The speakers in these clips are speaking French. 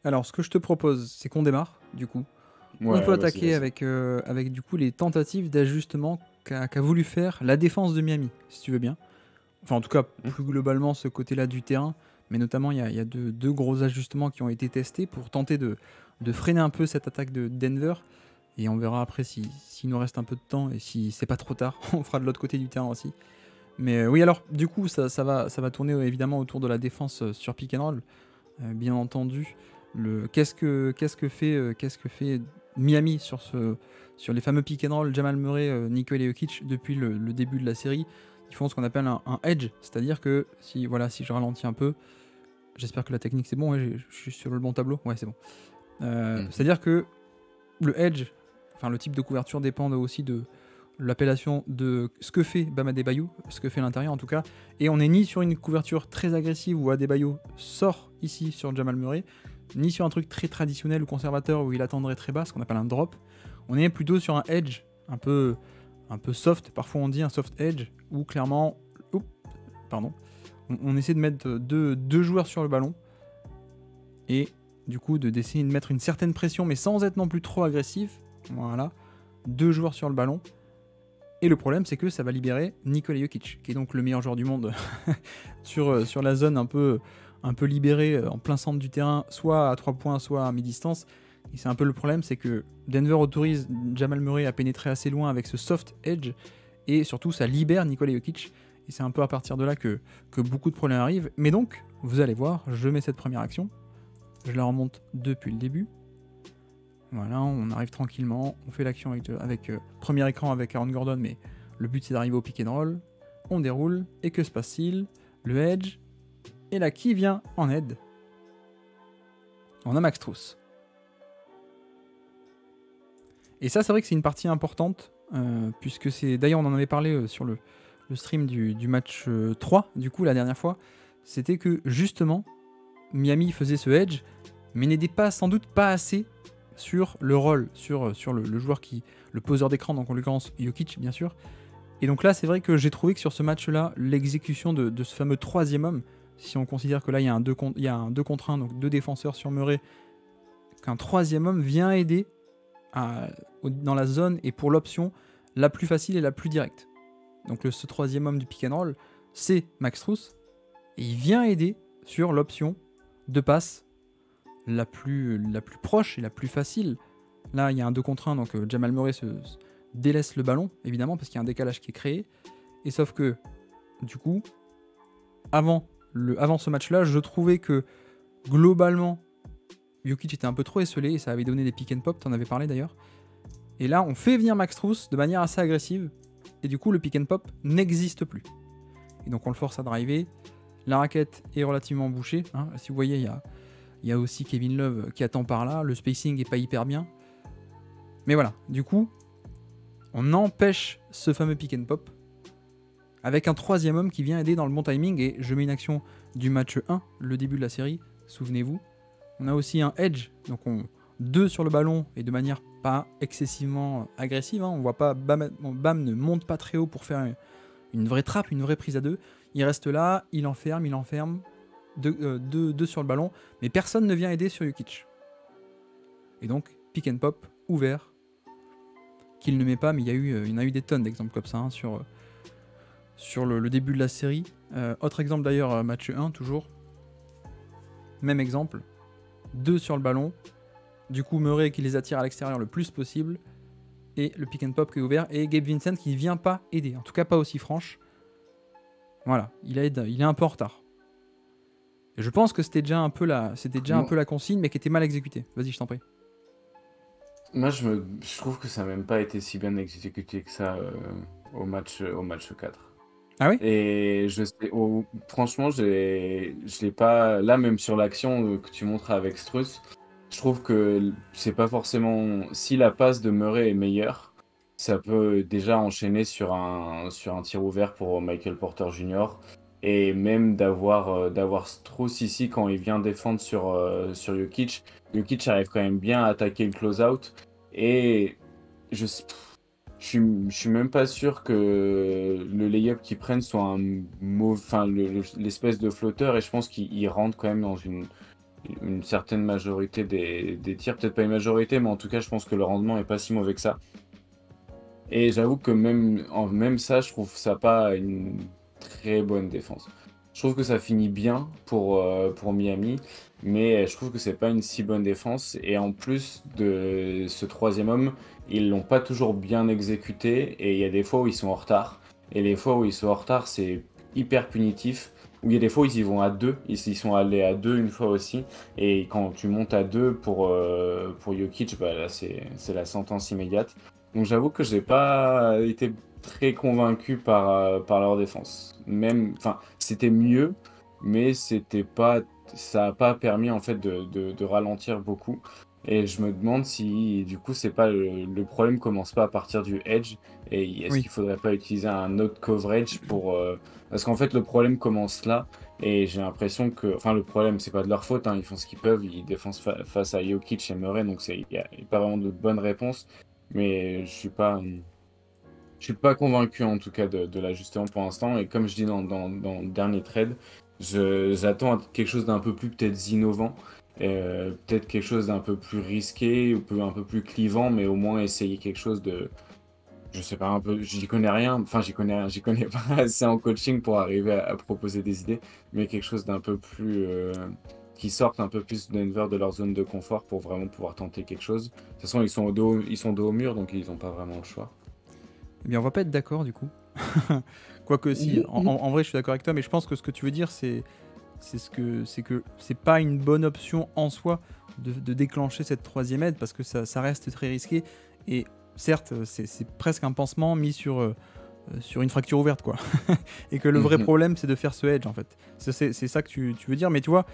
Alors, ce que je te propose, c'est qu'on démarre, du coup. On Ouais, peut vas-y, attaquer vas-y. avec du coup les tentatives d'ajustement qu'a voulu faire la défense de Miami, si tu veux bien. Enfin, en tout cas, Hmm. plus globalement, ce côté-là du terrain. Mais notamment, il y a deux gros ajustements qui ont été testés pour tenter de freiner un peu cette attaque de Denver. Et on verra après s'il nous reste un peu de temps et si c'est pas trop tard, on fera de l'autre côté du terrain aussi. Mais oui, alors, du coup, ça va tourner évidemment autour de la défense sur pick and roll. Bien entendu, qu'est-ce que fait Miami sur les fameux pick and roll Jamal Murray, Nikola Jokic depuis le début de la série. Ils font ce qu'on appelle un edge, c'est-à-dire que si je ralentis un peu, j'espère que la technique c'est bon, ouais, je suis sur le bon tableau, ouais c'est bon. Mhm. C'est-à-dire que le edge, enfin le type de couverture dépend aussi de l'appellation de ce que fait Bam Adebayo, ce que fait l'intérieur en tout cas, et on n'est ni sur une couverture très agressive où Adebayo sort ici sur Jamal Murray, ni sur un truc très traditionnel ou conservateur où il attendrait très bas, ce qu'on appelle un drop. On est plutôt sur un edge un peu soft, parfois on dit un soft edge, où clairement, pardon, on essaie de mettre deux joueurs sur le ballon et du coup d'essayer de mettre une certaine pression mais sans être non plus trop agressif. Voilà, deux joueurs sur le ballon. Et le problème, c'est que ça va libérer Nikola Jokic, qui est donc le meilleur joueur du monde sur la zone un peu libérée en plein centre du terrain, soit à 3 points, soit à mi-distance. Et c'est un peu le problème, c'est que Denver autorise Jamal Murray à pénétrer assez loin avec ce soft edge, et surtout ça libère Nikola Jokic. Et c'est un peu à partir de là que beaucoup de problèmes arrivent. Mais donc, vous allez voir, je mets cette première action, je la remonte depuis le début. Voilà, on arrive tranquillement, on fait l'action avec premier écran avec Aaron Gordon, mais le but c'est d'arriver au pick and roll. On déroule, et que se passe-t-il? Le edge, et là qui vient en aide? On a Max Strus. Et ça, c'est vrai que c'est une partie importante, puisque c'est. D'ailleurs, on en avait parlé sur le stream du match 3, du coup, la dernière fois. C'était que justement, Miami faisait ce edge, mais n'aidait pas, sans doute pas assez sur le rôle, sur le joueur le poseur d'écran, donc en l'occurrence Jokic bien sûr. Et donc là c'est vrai que j'ai trouvé que sur ce match-là, l'exécution de ce fameux troisième homme, si on considère que là il y a un 2 contre 1, donc deux défenseurs sur Murray, qu'un troisième homme vient aider dans la zone et pour l'option la plus facile et la plus directe. Donc ce troisième homme du pick and roll, c'est Max Strus, et il vient aider sur l'option de passe la plus proche et la plus facile. Là, il y a un 2 contre 1, donc Jamal Murray se délaisse le ballon, évidemment, parce qu'il y a un décalage qui est créé. Et sauf que, du coup, avant ce match-là, je trouvais que, globalement, Jokic était un peu trop esselé, et ça avait donné des pick and pop, t'en avais parlé d'ailleurs. Et là, on fait venir Max Strus de manière assez agressive, et du coup, le pick and pop n'existe plus. Et donc, on le force à driver. La raquette est relativement bouchée. Hein. Si vous voyez, il y a aussi Kevin Love qui attend par là. Le spacing est pas hyper bien. Mais voilà, du coup, on empêche ce fameux pick and pop avec un troisième homme qui vient aider dans le bon timing. Et je mets une action du match 1, le début de la série, souvenez-vous. On a aussi un edge, donc deux sur le ballon et de manière pas excessivement agressive. Hein. On voit pas, Bam ne monte pas très haut pour faire une vraie trappe, une vraie prise à deux. Il reste là, il enferme. Deux sur le ballon, mais personne ne vient aider sur Jokic. Et donc, pick and pop ouvert, qu'il ne met pas, mais il y en a eu des tonnes d'exemples comme ça hein, sur le début de la série. Autre exemple d'ailleurs, match 1, toujours. Même exemple, 2 sur le ballon, du coup Murray qui les attire à l'extérieur le plus possible, et le pick and pop qui est ouvert, et Gabe Vincent qui ne vient pas aider, en tout cas pas aussi franche. Voilà, il est un peu en retard. Je pense que c'était déjà un peu la consigne, mais qui était mal exécutée. Vas-y, je t'en prie. Moi, je trouve que ça n'a même pas été si bien exécuté que ça au match 4. Ah oui? Et franchement, je l'ai pas. Là, même sur l'action que tu montres avec Struss, je trouve que c'est pas forcément. Si la passe de Murray est meilleure, ça peut déjà enchaîner sur un tir ouvert pour Michael Porter Jr. Et même d'avoir Strus ici quand il vient défendre sur Jokic. Jokic arrive quand même bien à attaquer le close-out. Et je, je suis même pas sûr que le layup qu'ils prennent soit un l'espèce de flotteur. Et je pense qu'il rentre quand même une certaine majorité des tirs. Peut-être pas une majorité, mais en tout cas, je pense que le rendement est pas si mauvais que ça. Et j'avoue que même ça, je trouve ça pas une très bonne défense. Je trouve que ça finit bien pour Miami, mais je trouve que c'est pas une si bonne défense. Et en plus de ce troisième homme, ils l'ont pas toujours bien exécuté. Et il y a des fois où ils sont en retard. Et les fois où ils sont en retard, c'est hyper punitif. Où il y a des fois où ils y vont à deux. Ils y sont allés à deux une fois aussi. Et quand tu montes à deux pour Jokic, bah là, c'est la sentence immédiate. Donc j'avoue que j'ai pas été très convaincu par leur défense. Même, enfin, c'était mieux, mais c'était pas, ça a pas permis en fait de ralentir beaucoup. Et je me demande si du coup c'est pas le problème commence pas à partir du edge et est-ce Oui. qu'il faudrait pas utiliser un autre coverage parce qu'en fait le problème commence là et j'ai l'impression que enfin le problème c'est pas de leur faute hein, ils font ce qu'ils peuvent ils défendent face à Jokic et Murray donc il y a pas vraiment de bonne réponse mais je suis pas convaincu en tout cas de l'ajustement pour l'instant. Et comme je dis dans le dernier trade, j'attends quelque chose d'un peu plus peut-être innovant, peut-être quelque chose d'un peu plus risqué, un peu plus clivant, mais au moins essayer quelque chose de, je sais pas, un peu, j'y connais rien, enfin j'y connais pas assez en coaching pour arriver à proposer des idées, mais quelque chose d'un peu plus, qui sorte un peu plus Denver de leur zone de confort pour vraiment pouvoir tenter quelque chose. De toute façon, ils sont dos au mur, donc ils n'ont pas vraiment le choix. Eh bien, on va pas être d'accord du coup. Quoique si, en vrai, je suis d'accord avec toi, mais je pense que ce que tu veux dire, c'est que c'est pas une bonne option en soi de déclencher cette troisième aide parce que ça reste très risqué. Et certes, c'est presque un pansement mis sur une fracture ouverte, quoi. Et que le vrai Mhm. problème, c'est de faire ce edge, en fait. C'est ça que tu veux dire, mais tu vois,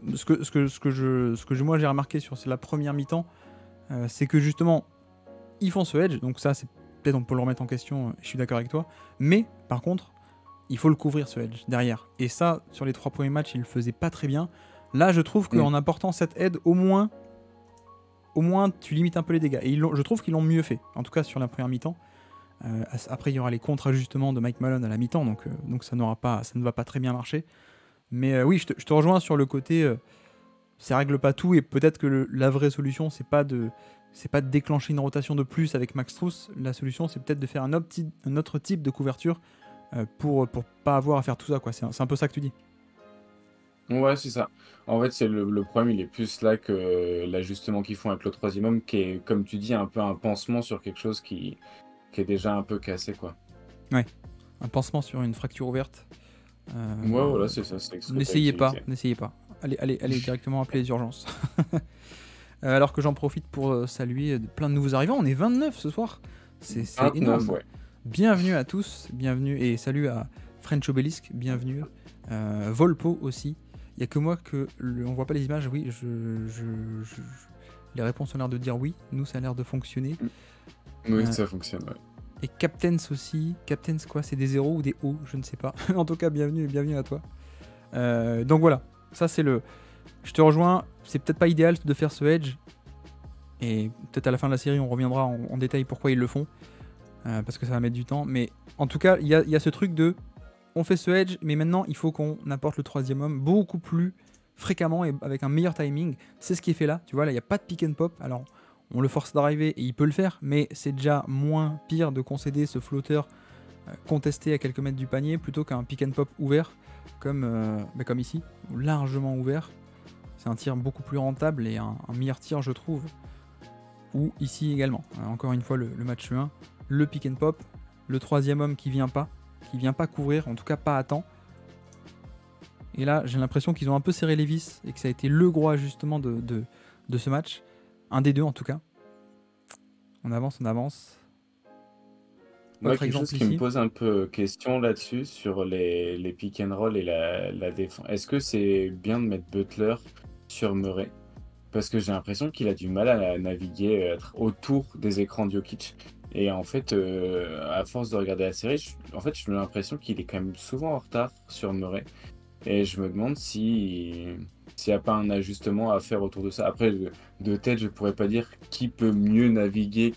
moi j'ai remarqué sur la première mi-temps, c'est que justement, ils font ce edge, donc ça, c'est peut-être on peut le remettre en question, je suis d'accord avec toi, mais par contre, il faut le couvrir ce edge derrière. Et ça, sur les 3 premiers matchs, il le faisait pas très bien. Là, je trouve Mm. qu'en apportant cette aide, au moins, tu limites un peu les dégâts. Et je trouve qu'ils l'ont mieux fait, en tout cas sur la première mi-temps. Après, il y aura les contre-ajustements de Mike Malone à la mi-temps, donc ça ne va pas très bien marcher. Mais oui, je te rejoins sur le côté, ça règle pas tout, et peut-être que la vraie solution, c'est pas de déclencher une rotation de plus avec Max Strus. La solution, c'est peut-être de faire un autre type de couverture pour pas avoir à faire tout ça, quoi. C'est un peu ça que tu dis. Ouais, c'est ça. En fait, c'est le problème, il est plus là que l'ajustement qu'ils font avec le troisième homme, qui est, comme tu dis, un peu un pansement sur quelque chose qui est déjà un peu cassé, quoi. Ouais, un pansement sur une fracture ouverte. Ouais, voilà, c'est ça, c'est ce que tu as N'essayez pas, utilisé. n'essayez pas. Allez directement appeler les urgences. Alors que j'en profite pour saluer plein de nouveaux arrivants. On est 29 ce soir. C'est 29, énorme. ouais. Bienvenue à tous. Bienvenue et salut à French Obelisk. Bienvenue. Volpo aussi. Il n'y a que moi on voit pas les images. Oui, les réponses ont l'air de dire oui. Nous, ça a l'air de fonctionner. Oui, Euh, ça fonctionne, ouais. et Captains aussi. Captains, quoi? C'est des zéros ou des O? Je ne sais pas. En tout cas, bienvenue à toi. Donc voilà. Ça, c'est le. Je te rejoins. C'est peut-être pas idéal de faire ce edge. Et peut-être à la fin de la série, on reviendra en détail pourquoi ils le font. Parce que ça va mettre du temps. Mais en tout cas, il y a ce truc de. On fait ce edge, mais maintenant, il faut qu'on apporte le troisième homme beaucoup plus fréquemment et avec un meilleur timing. C'est ce qui est fait là. Tu vois, là, il n'y a pas de pick and pop. Alors, on le force d'arriver et il peut le faire, mais c'est déjà moins pire de concéder ce flotteur contesté à quelques mètres du panier plutôt qu'un pick and pop ouvert, comme ici, largement ouvert. C'est un tir beaucoup plus rentable et un meilleur tir, je trouve. Ou ici également. Encore une fois, le match 1, le pick and pop, le troisième homme qui vient pas couvrir, en tout cas pas à temps. Et là, j'ai l'impression qu'ils ont un peu serré les vis et que ça a été le gros ajustement de ce match. Un des deux en tout cas. On avance. Moi, Autre quelque chose exemple qui me ici. pose un peu question là-dessus, sur les pick and roll et la défense. Est-ce que c'est bien de mettre Butler sur Murray? Parce que j'ai l'impression qu'il a du mal à naviguer autour des écrans de Jokic. Et en fait, à force de regarder la série, en fait, j'ai l'impression qu'il est quand même souvent en retard sur Murray. Et je me demande s'il n'y a pas un ajustement à faire autour de ça. Après, de tête, je pourrais pas dire qui peut mieux naviguer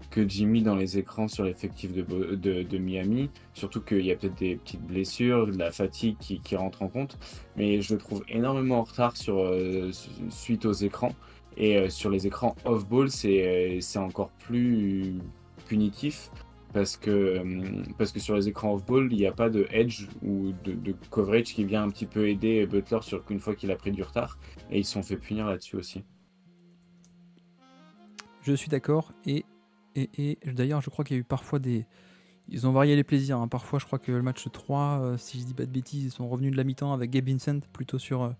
que Jimmy dans les écrans sur l'effectif de Miami. Surtout qu'il y a peut-être des petites blessures, de la fatigue qui rentre en compte. Mais je le trouve énormément en retard suite aux écrans. Et sur les écrans off-ball, c'est encore plus punitif. Parce que sur les écrans off-ball, il n'y a pas de edge ou de coverage qui vient un petit peu aider Butler une fois qu'il a pris du retard. Et ils se sont fait punir là-dessus aussi. Je suis d'accord. Et d'ailleurs, je crois qu'il y a eu parfois ils ont varié les plaisirs. Hein. Parfois, je crois que le match 3, si je dis pas de bêtises, ils sont revenus de la mi-temps avec Gabe Vincent plutôt sur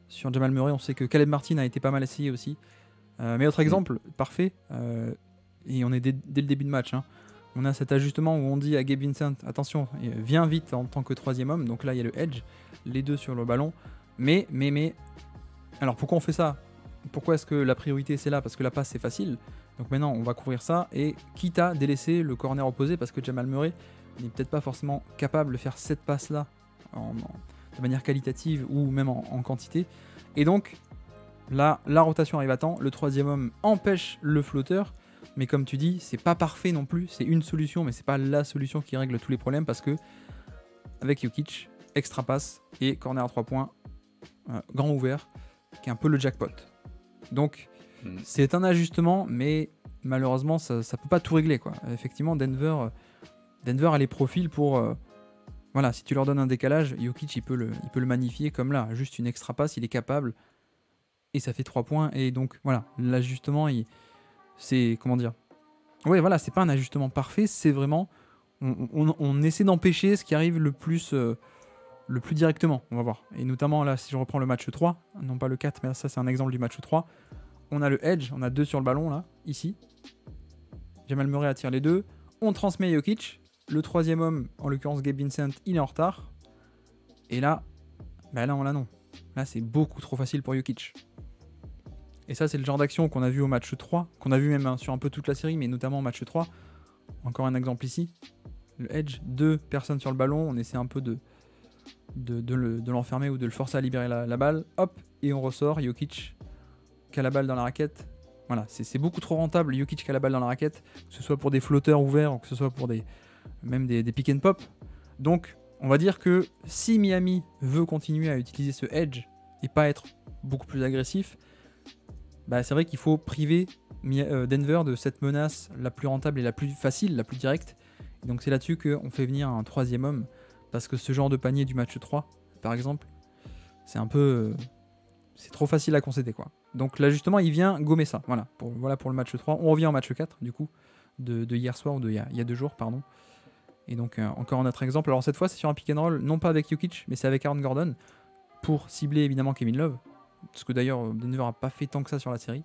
Jamal Murray. On sait que Caleb Martin a été pas mal essayé aussi. Mais autre exemple, parfait. Et on est dès le début de match. Hein. On a cet ajustement où on dit à Gabe Vincent, attention, viens vite en tant que troisième homme. Donc là, il y a le edge, les deux sur le ballon. Mais, alors pourquoi on fait ça? Pourquoi est-ce que la priorité c'est là? Parce que la passe c'est facile. Donc maintenant, on va couvrir ça. Et quitte à délaisser le corner opposé, parce que Jamal Murray n'est peut-être pas forcément capable de faire cette passe-là de manière qualitative ou même en quantité. Et donc, là, la rotation arrive à temps. Le troisième homme empêche le flotteur. Mais comme tu dis, c'est pas parfait non plus. C'est une solution, mais c'est pas la solution qui règle tous les problèmes parce que avec Jokic, extra passe et corner à 3 points, grand ouvert, qui est un peu le jackpot. Donc, c'est un ajustement, mais malheureusement, ça peut pas tout régler, quoi. Effectivement, Denver a les profils pour... voilà, si tu leur donnes un décalage, Jokic, il peut le magnifier comme là. Juste une extra passe, il est capable. Et ça fait 3 points. Et donc, voilà, l'ajustement, c'est... Comment dire? Ouais, voilà, c'est pas un ajustement parfait, c'est vraiment... On essaie d'empêcher ce qui arrive le plus directement, on va voir. Et notamment, là, si je reprends le match 3, non pas le 4, mais ça, c'est un exemple du match 3, on a le edge, on a 2 sur le ballon, là, ici. Jamal Murray attire les deux. On transmet à Jokic. Le troisième homme, en l'occurrence Gabe Vincent, il est en retard. Et là, non. Là, c'est beaucoup trop facile pour Jokic. Et ça, c'est le genre d'action qu'on a vu au match 3, qu'on a vu même sur un peu toute la série, mais notamment au match 3. Encore un exemple ici. Le edge, 2 personnes sur le ballon, on essaie un peu de l'enfermer ou de le forcer à libérer la balle. Hop, et on ressort. Jokic qui a la balle dans la raquette. Voilà, c'est beaucoup trop rentable, Jokic qui a la balle dans la raquette, que ce soit pour des flotteurs ouverts ou que ce soit pour des pick and pop. Donc, on va dire que si Miami veut continuer à utiliser ce edge et pas être beaucoup plus agressif, bah c'est vrai qu'il faut priver Denver de cette menace la plus rentable et la plus facile, la plus directe. Et donc c'est là-dessus qu'on fait venir un troisième homme, parce que ce genre de panier du match 3, par exemple, c'est un peu... c'est trop facile à concéder, quoi. Donc l'ajustement, il vient gommer ça. Voilà pour le match 3. On revient au match 4, du coup, de hier soir, ou il y a 2 jours, pardon. Et donc, encore un autre exemple. Alors cette fois, c'est sur un pick and roll, non pas avec Jokic, mais c'est avec Aaron Gordon, pour cibler évidemment Kevin Love. Parce que d'ailleurs, Denver n'a pas fait tant que ça sur la série.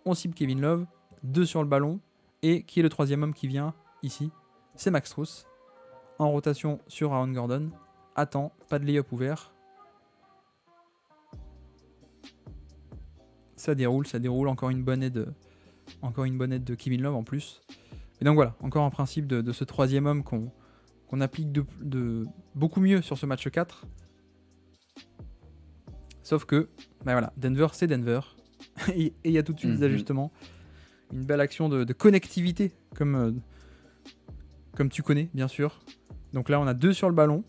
On cible Kevin Love, 2 sur le ballon, et qui est le troisième homme qui vient ici? C'est Max Strus, en rotation sur Aaron Gordon. Attends, pas de lay-up ouvert. Ça déroule, encore une bonne aide de Kevin Love en plus. Et donc voilà, encore un principe de ce troisième homme qu'on applique de beaucoup mieux sur ce match 4. Sauf que, bah voilà, Denver c'est Denver. Et il y a tout de suite des ajustements. Une belle action de connectivité, comme tu connais, bien sûr. Donc là, on a 2 sur le ballon.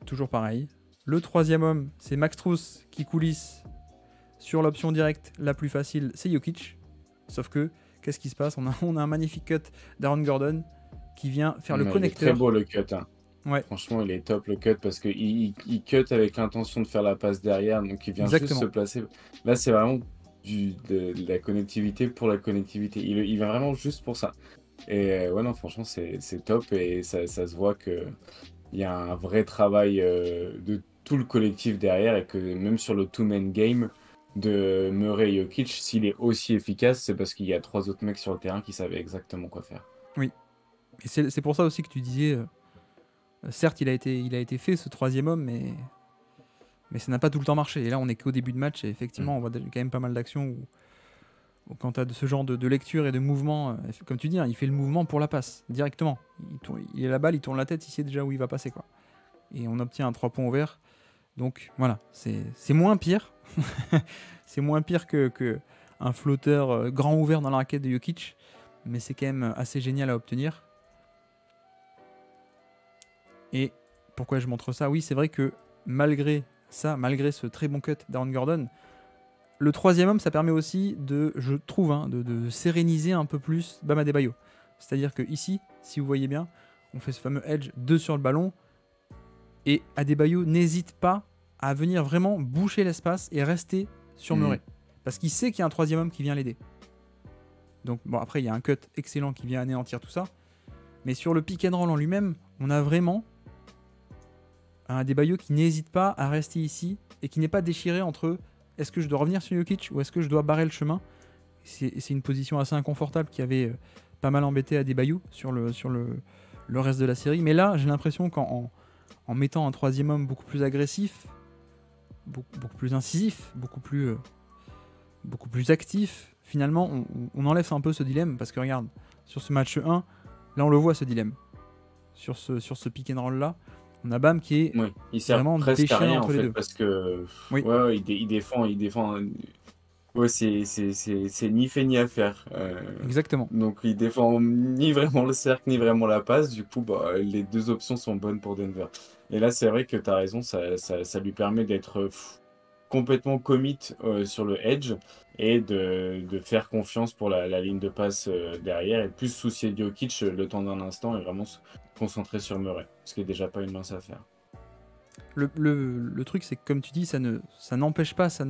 Toujours pareil. Le troisième homme, c'est Max Strus qui coulisse sur l'option directe la plus facile, c'est Jokic. Sauf que, qu'est-ce qui se passe? On a un magnifique cut d'Aaron Gordon qui vient faire le connecteur. Il est très beau le cut. Hein. Ouais. Franchement, il est top le cut parce qu'il cut avec l'intention de faire la passe derrière. Donc il vient juste se placer. Là, c'est vraiment de la connectivité pour la connectivité. Il vient vraiment juste pour ça. Et ouais, non, franchement, c'est top. Et ça se voit qu'il y a un vrai travail de tout le collectif derrière. Et que même sur le two-man game de Murray et Jokic, s'il est aussi efficace, c'est parce qu'il y a 3 autres mecs sur le terrain qui savaient exactement quoi faire. Oui. Et c'est pour ça aussi que tu disais, certes, il a été fait ce troisième homme, mais ça n'a pas tout le temps marché. Et là, on est qu'au début de match, et effectivement, on voit quand même pas mal d'actions où quand tu as ce genre de lecture et de mouvement, comme tu dis, hein, il fait le mouvement pour la passe, directement. Il a la balle, il tourne la tête, il sait déjà où il va passer, quoi. Et on obtient un 3 points ouvert. Donc voilà, c'est moins pire. C'est moins pire que un flotteur grand ouvert dans la raquette de Jokic. mais c'est quand même assez génial à obtenir. Et pourquoi je montre ça? Oui, c'est vrai que malgré ça, malgré ce très bon cut d'Aaron Gordon, le troisième homme, ça permet aussi de, je trouve, de séréniser un peu plus Bam Adebayo. C'est-à-dire que ici, si vous voyez bien, on fait ce fameux edge 2 sur le ballon, et Adebayo n'hésite pas à venir vraiment boucher l'espace et rester sur Murray. Parce qu'il sait qu'il y a un troisième homme qui vient l'aider. Donc bon, après, il y a un cut excellent qui vient anéantir tout ça. Mais sur le pick and roll en lui-même, on a vraiment un Adebayo qui n'hésite pas à rester ici et qui n'est pas déchiré entre est-ce que je dois revenir sur Jokic ou est-ce que je dois barrer le chemin. C'est une position assez inconfortable qui avait pas mal embêté Adebayo sur le reste de la série. Mais là, j'ai l'impression qu'en mettant un troisième homme beaucoup plus agressif, beaucoup plus incisif, beaucoup plus actif, finalement, on enlève un peu ce dilemme. Parce que regarde, sur ce match 1, là on le voit ce dilemme. Sur ce pick and roll là, on a Bam qui est il sert vraiment presque à déchiré rien en entre les fait deux. parce que Oui. il défend. Ouais, c'est ni fait ni à faire. Exactement. Donc il défend ni vraiment le cercle ni vraiment la passe. Du coup, les deux options sont bonnes pour Denver. Et là, c'est vrai que tu as raison, ça lui permet d'être complètement commit sur le edge et de faire confiance pour la ligne de passe derrière et plus soucier de Jokic le temps d'un instant et vraiment se concentrer sur Murray, ce qui est déjà pas une mince affaire. Le truc, c'est que comme tu dis, ça n'empêche pas, ça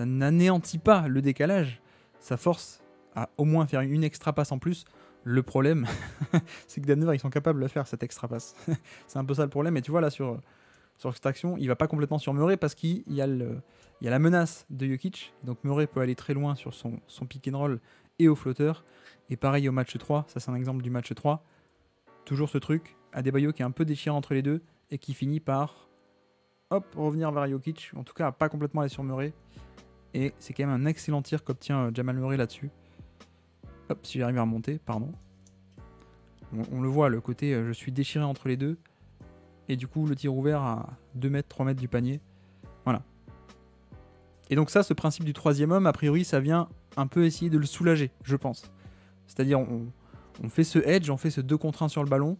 n'anéantit pas le décalage, ça force à au moins faire une extra passe en plus. Le problème, c'est que Denver, ils sont capables de le faire, cette extra passe. C'est un peu ça le problème, et tu vois là sur cette action, il va pas complètement sur Murray parce qu'il y a la menace de Jokic, donc Murray peut aller très loin sur son pick and roll et au flotteur, et pareil au match 3, ça c'est un exemple du match 3, toujours ce truc, Adebayo qui est un peu déchiré entre les deux, et qui finit par revenir vers Jokic, en tout cas pas complètement aller sur Murray, et c'est quand même un excellent tir qu'obtient Jamal Murray là-dessus. Si j'arrive à remonter, pardon. On le voit, le côté je suis déchiré entre les deux, et du coup le tir ouvert à 2 mètres, 3 mètres du panier. Voilà. Et donc ça, ce principe du troisième homme, a priori, ça vient un peu essayer de le soulager, je pense. C'est-à-dire, on fait ce edge, on fait ce 2 contre 1 sur le ballon,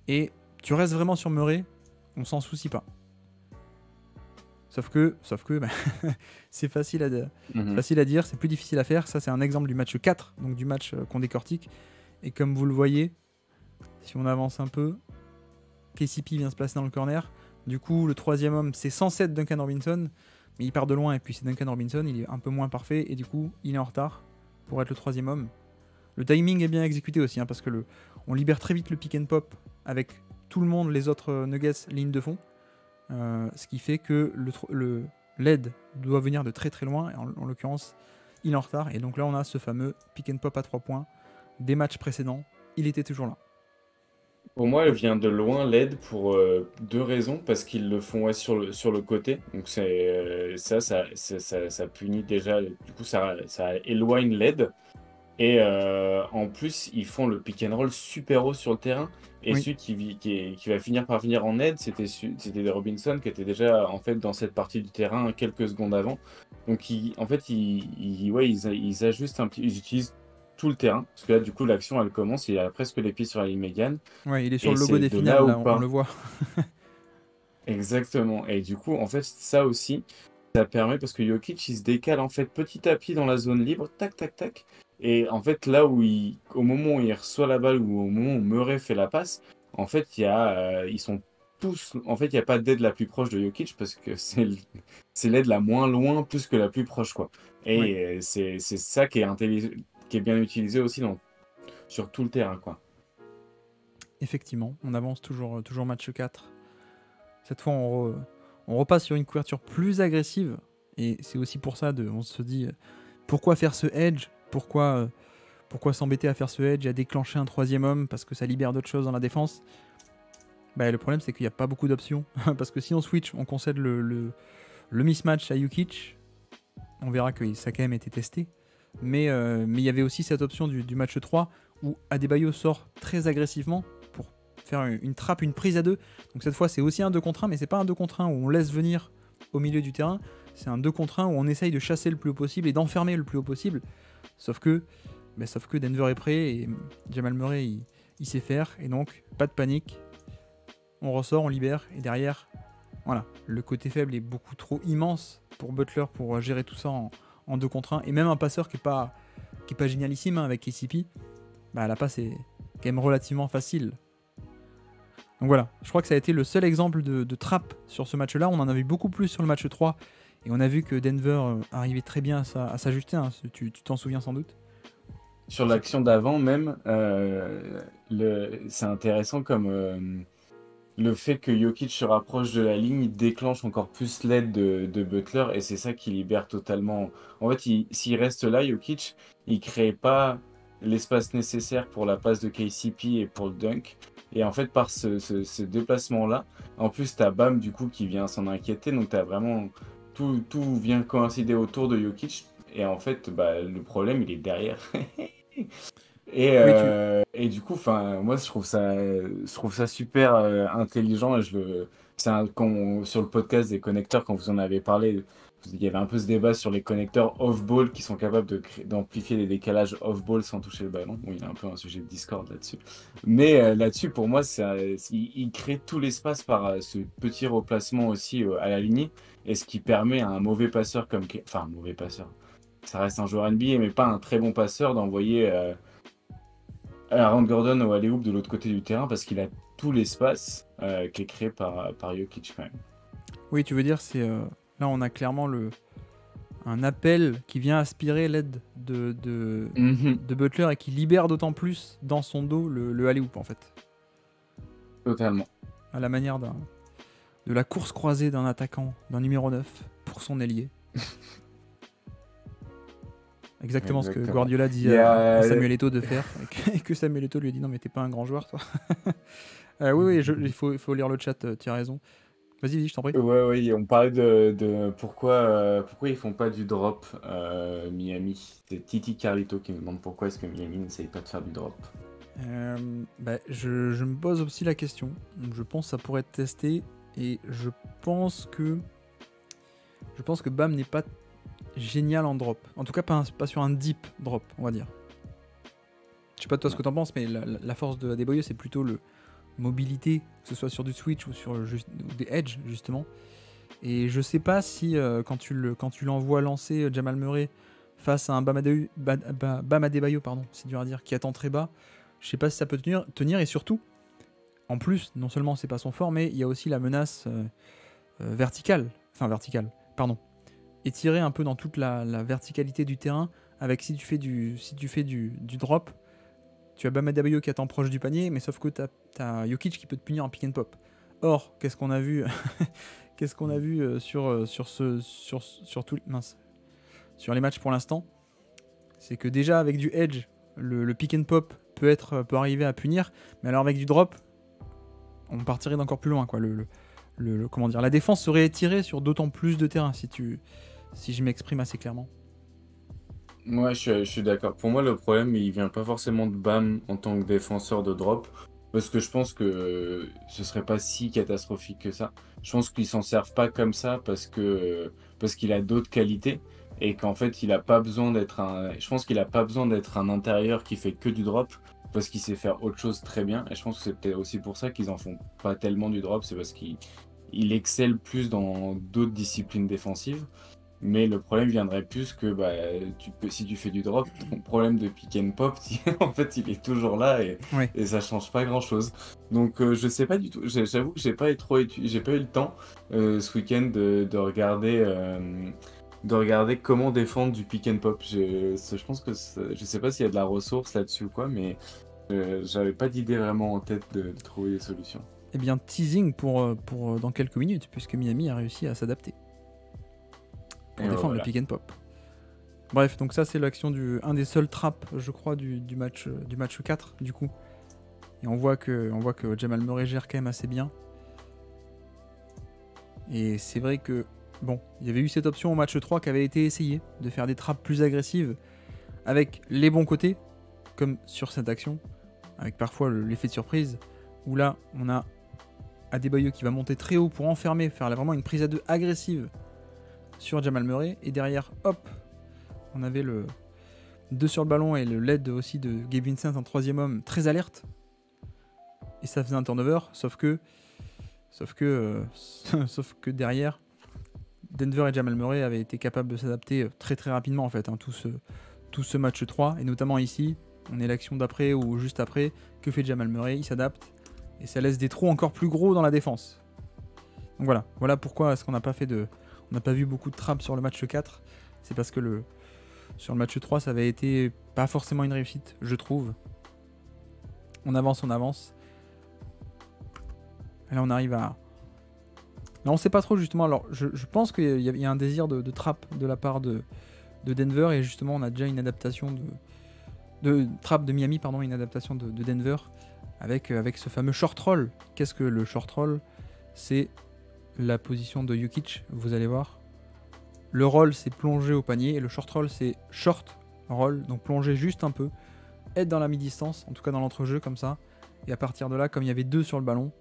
et tu restes vraiment sur Murray, on s'en soucie pas. Sauf que c'est facile à dire, c'est plus difficile à faire. Ça, c'est un exemple du match 4, donc du match qu'on décortique. Et comme vous le voyez, si on avance un peu, KCP vient se placer dans le corner. Du coup, le troisième homme, c'est censé être Duncan Robinson, mais il part de loin, et puis c'est Duncan Robinson, il est un peu moins parfait, et du coup, il est en retard pour être le troisième homme. Le timing est bien exécuté aussi, parce que on libère très vite le pick and pop avec tout le monde, les autres Nuggets, ligne de fond. Ce qui fait que le lead doit venir de très très loin, et en l'occurrence il est en retard, et donc là on a ce fameux pick and pop à 3 points des matchs précédents, il était toujours là. Pour moi, elle vient de loin l'aide pour 2 raisons, parce qu'ils le font sur le côté, donc ça punit déjà, du coup ça éloigne l'aide. Et en plus, ils font le pick and roll super haut sur le terrain. Et celui qui va finir par venir en aide, c'était Robinson qui était déjà en fait dans cette partie du terrain quelques secondes avant. Donc ils ajustent un petit, ils utilisent tout le terrain. Parce que là, du coup, l'action elle commence, il a presque les pieds sur la ligne médiane. Ouais, il est sur le logo des finales, là, on le voit. Exactement. Et du coup, en fait, ça aussi, ça permet parce que Jokic il se décale en fait petit à petit dans la zone libre, tac tac tac. Et en fait, là au moment où il reçoit la balle ou au moment où Murray fait la passe, en fait, ils sont tous. En fait, il n'y a pas d'aide la plus proche de Jokic parce que c'est l'aide la moins loin plus que la plus proche, quoi. Et c'est ça qui est bien utilisé aussi sur tout le terrain, quoi. Effectivement, on avance toujours match 4. Cette fois, on repasse sur une couverture plus agressive. Et c'est aussi pour ça, on se dit, pourquoi faire ce edge ? Pourquoi s'embêter à faire ce edge et à déclencher un troisième homme parce que ça libère d'autres choses dans la défense ? Le problème, c'est qu'il n'y a pas beaucoup d'options. Parce que si on switch, on concède le mismatch à Jokic. On verra que ça a quand même été testé. Mais il y avait aussi cette option du match 3 où Adebayo sort très agressivement pour faire une trappe, une prise à 2. Donc cette fois, c'est aussi un 2 contre 1, mais c'est pas un 2 contre 1 où on laisse venir au milieu du terrain. C'est un 2 contre 1 où on essaye de chasser le plus haut possible et d'enfermer le plus haut possible. Sauf que Mais sauf que Denver est prêt et Jamal Murray il sait faire, et donc pas de panique, on ressort, on libère, et derrière, voilà, le côté faible est beaucoup trop immense pour Butler pour gérer tout ça en 2 contre 1, et même un passeur qui est pas génialissime avec KCP, bah la passe est quand même relativement facile. Donc voilà, je crois que ça a été le seul exemple de trap sur ce match-là. On en a vu beaucoup plus sur le match 3, et on a vu que Denver arrivait très bien à s'ajuster, hein. Tu t'en souviens sans doute. Sur l'action d'avant même, c'est intéressant comme le fait que Jokic se rapproche de la ligne, il déclenche encore plus l'aide de Butler, et c'est ça qui libère totalement. En fait, s'il reste là, Jokic, il crée pas l'espace nécessaire pour la passe de KCP et pour le dunk. Et en fait, par ce déplacement-là, en plus, t'as Bam du coup qui vient s'en inquiéter, donc t'as vraiment tout vient coïncider autour de Jokic. Et en fait, bah, le problème, il est derrière. Oui, Et du coup, enfin, moi, je trouve ça super intelligent. Sur le podcast des connecteurs, quand vous en avez parlé, il y avait un peu ce débat sur les connecteurs off-ball qui sont capables d'amplifier les décalages off-ball sans toucher le ballon. Bon, il y a un peu un sujet de Discord là-dessus. Mais là-dessus, pour moi, il crée tout l'espace par ce petit replacement aussi à la ligne, et ce qui permet à un mauvais passeur enfin, un mauvais passeur. Ça reste un joueur NBA, mais pas un très bon passeur, d'envoyer Aaron Gordon au alley-oop de l'autre côté du terrain, parce qu'il a tout l'espace qui est créé par Jokic quand même. Oui, tu veux dire, là on a clairement un appel qui vient aspirer l'aide de Butler, et qui libère d'autant plus dans son dos le alley-oop en fait. Totalement. À la manière de la course croisée d'un attaquant, d'un numéro 9 pour son ailier. Exactement ce que Guardiola dit à Samuel Eto'o de faire, et que Samuel Eto'o lui a dit non mais t'es pas un grand joueur toi. Oui, il faut lire le chat, tu as raison. Vas-y, je t'en prie. Ouais, on parlait de pourquoi ils font pas du drop Miami. C'est Titi Carlito qui me demande pourquoi est-ce que Miami n'essaye pas de faire du drop. Je me pose aussi la question. Je pense que ça pourrait être testé, et je pense que Bam n'est pas génial en drop. En tout cas, pas sur un deep drop, on va dire. Je sais pas toi ce que t'en penses, mais la force de Adebayo, c'est plutôt le mobilité, que ce soit sur du switch ou sur des edge, justement. Et je sais pas si quand tu l'envoies lancer Jamal Murray face à un Bam Adebayo, c'est dur à dire, qui attend très bas, je sais pas si ça peut tenir, et surtout, en plus, non seulement c'est pas son fort, mais il y a aussi la menace verticale, étirée un peu dans toute la verticalité du terrain, avec si tu fais du drop, tu as Bam Adebayo qui attend proche du panier, mais sauf que t'as Jokic qui peut te punir en pick and pop. Or, qu'est-ce qu'on a vu sur les matchs pour l'instant, c'est que déjà avec du edge, le pick and pop peut arriver à punir, mais alors avec du drop, on partirait d'encore plus loin, quoi. Comment dire, la défense serait étirée sur d'autant plus de terrain, si je m'exprime assez clairement. Ouais, je suis d'accord. Pour moi, le problème, il vient pas forcément de Bam en tant que défenseur de drop, parce que je pense que ce serait pas si catastrophique que ça. Je pense qu'ils s'en servent pas comme ça parce qu'il a d'autres qualités, et qu'en fait, il a pas besoin d'être je pense qu'il a pas besoin d'être un intérieur qui fait que du drop, parce qu'il sait faire autre chose très bien. Et je pense que c'est peut-être aussi pour ça qu'ils en font pas tellement du drop, c'est parce qu'il excelle plus dans d'autres disciplines défensives. Mais le problème viendrait plus que si tu fais du drop, ton problème de pick and pop, en fait, il est toujours là, et ça change pas grand chose. Donc je sais pas du tout. J'avoue que j'ai pas eu le temps ce week-end de regarder comment défendre du pick and pop. Je pense que je sais pas s'il y a de la ressource là-dessus ou quoi, mais j'avais pas d'idée vraiment en tête de trouver des solutions. Eh bien, teasing pour dans quelques minutes, puisque Miami a réussi à s'adapter pour défendre le pick and pop. Bref, donc ça c'est l'action un des seuls traps, je crois, du match 4 du coup. Et on voit que Jamal Murray gère quand même assez bien. Et c'est vrai que bon, il y avait eu cette option au match 3 qui avait été essayée, de faire des traps plus agressives avec les bons côtés, comme sur cette action, avec parfois l'effet de surprise, où là on a Adebayo qui va monter très haut pour enfermer, faire vraiment une prise à 2 agressive sur Jamal Murray, et derrière, hop, on avait 2 sur le ballon et le lead aussi de Gabe Vincent en troisième homme, très alerte. Et ça faisait un turnover, sauf que derrière, Denver et Jamal Murray avaient été capables de s'adapter très très rapidement en fait, tout ce match 3, et notamment ici, on est l'action d'après ou juste après, que fait Jamal Murray, il s'adapte, et ça laisse des trous encore plus gros dans la défense. Donc voilà pourquoi est-ce qu'on n'a pas vu beaucoup de trappes sur le match 4, c'est parce que sur le match 3, ça avait été pas forcément une réussite, je trouve. On avance. Et là, on arrive à... Là, on sait pas trop, justement. Alors, je pense qu'il y a un désir de trappe de la part de Denver. Et justement, on a déjà une adaptation de trappe de Miami, pardon, une adaptation de Denver avec ce fameux short roll. Qu'est-ce que le short roll? C'est la position de Jokic, vous allez voir. Le roll, c'est plonger au panier. Et le short roll, c'est short roll. Donc, plonger juste un peu. Être dans la mi-distance, en tout cas dans l'entrejeu, comme ça. Et à partir de là, comme il y avait 2 sur le ballon,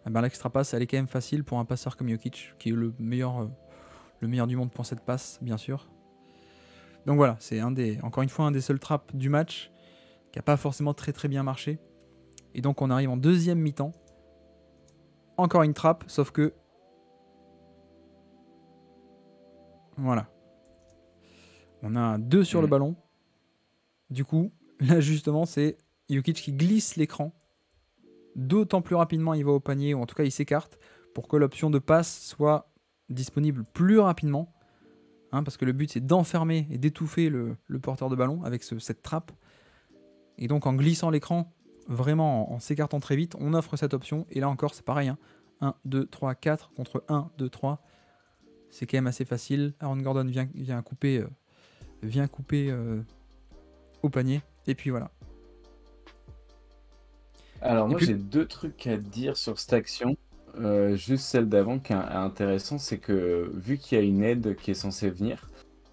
eh ben, l'extra passe, elle est quand même facile pour un passeur comme Jokic, qui est le meilleur du monde pour cette passe, bien sûr. Donc voilà, c'est encore une fois un des seuls traps du match qui n'a pas forcément très très bien marché. Et donc on arrive en deuxième mi-temps. Encore une trappe, sauf que... Voilà. On a 2 sur le ballon. Du coup, là justement, c'est Jokic qui glisse l'écran. D'autant plus rapidement il va au panier, ou en tout cas il s'écarte, pour que l'option de passe soit disponible plus rapidement. Parce que le but c'est d'enfermer et d'étouffer le porteur de ballon avec cette trappe. Et donc en glissant l'écran, vraiment en s'écartant très vite, on offre cette option. Et là encore c'est pareil, 1, 2, 3, 4 contre 1, 2, 3. C'est quand même assez facile. Aaron Gordon vient couper au panier. Et puis voilà. Alors moi j'ai 2 trucs à dire sur cette action. Juste celle d'avant qui est intéressant, c'est que vu qu'il y a une aide qui est censée venir,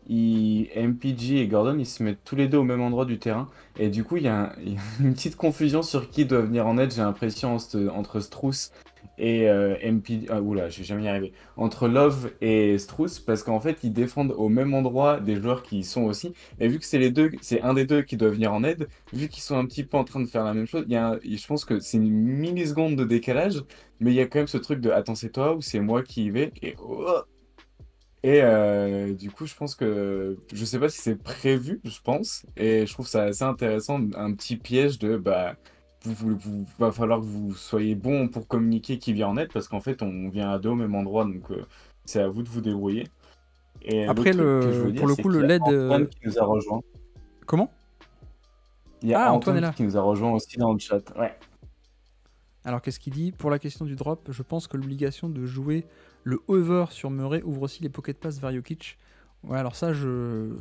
MPG et Gordon ils se mettent tous les deux au même endroit du terrain, et du coup il y a une petite confusion sur qui doit venir en aide, j'ai l'impression, entre Strus et MPG. Oula, je vais jamais y arriver. Entre Love et Strus, parce qu'en fait ils défendent au même endroit des joueurs qui y sont aussi, et vu que c'est un des deux qui doit venir en aide, vu qu'ils sont un petit peu en train de faire la même chose, je pense que c'est une milliseconde de décalage. Mais il y a quand même ce truc de attends, c'est toi ou c'est moi qui y vais? Et du coup, je pense que je sais pas si c'est prévu, je pense. Et je trouve ça assez intéressant, un petit piège de bah va falloir que vous soyez bon pour communiquer qui vient en aide parce qu'en fait, on vient à deux au même endroit, donc c'est à vous de vous débrouiller. Et après, l'autre truc que je veux dire, pour le c'est coup, le qu'il y a LED. Antoine qui nous a rejoint. Comment? Il y a Ah, Antoine est là. qui nous a rejoint aussi dans le chat. Ouais. Alors qu'est-ce qu'il dit? Pour la question du drop, je pense que l'obligation de jouer le hover sur Murray ouvre aussi les pocket pass vers Jokic. Ouais, alors ça,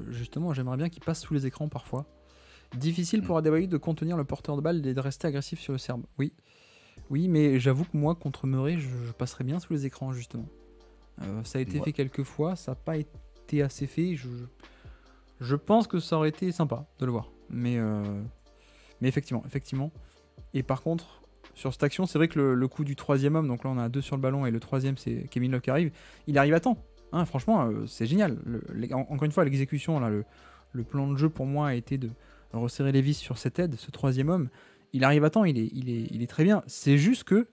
justement, j'aimerais bien qu'il passe sous les écrans parfois. Difficile pour Adebayo de contenir le porteur de balle et de rester agressif sur le Serbe. Oui, mais j'avoue que moi, contre Murray, je passerais bien sous les écrans, justement. Ça a été fait quelques fois, ça n'a pas été assez fait. Je pense que ça aurait été sympa de le voir. Mais effectivement. Et par contre, sur cette action, c'est vrai que le coup du troisième homme, donc là on a 2 sur le ballon et le troisième c'est Kevin Love qui arrive, il arrive à temps. Franchement, c'est génial. Encore une fois, l'exécution, là, le plan de jeu pour moi a été de resserrer les vis sur cette aide, ce troisième homme. Il arrive à temps, il est très bien. C'est juste que,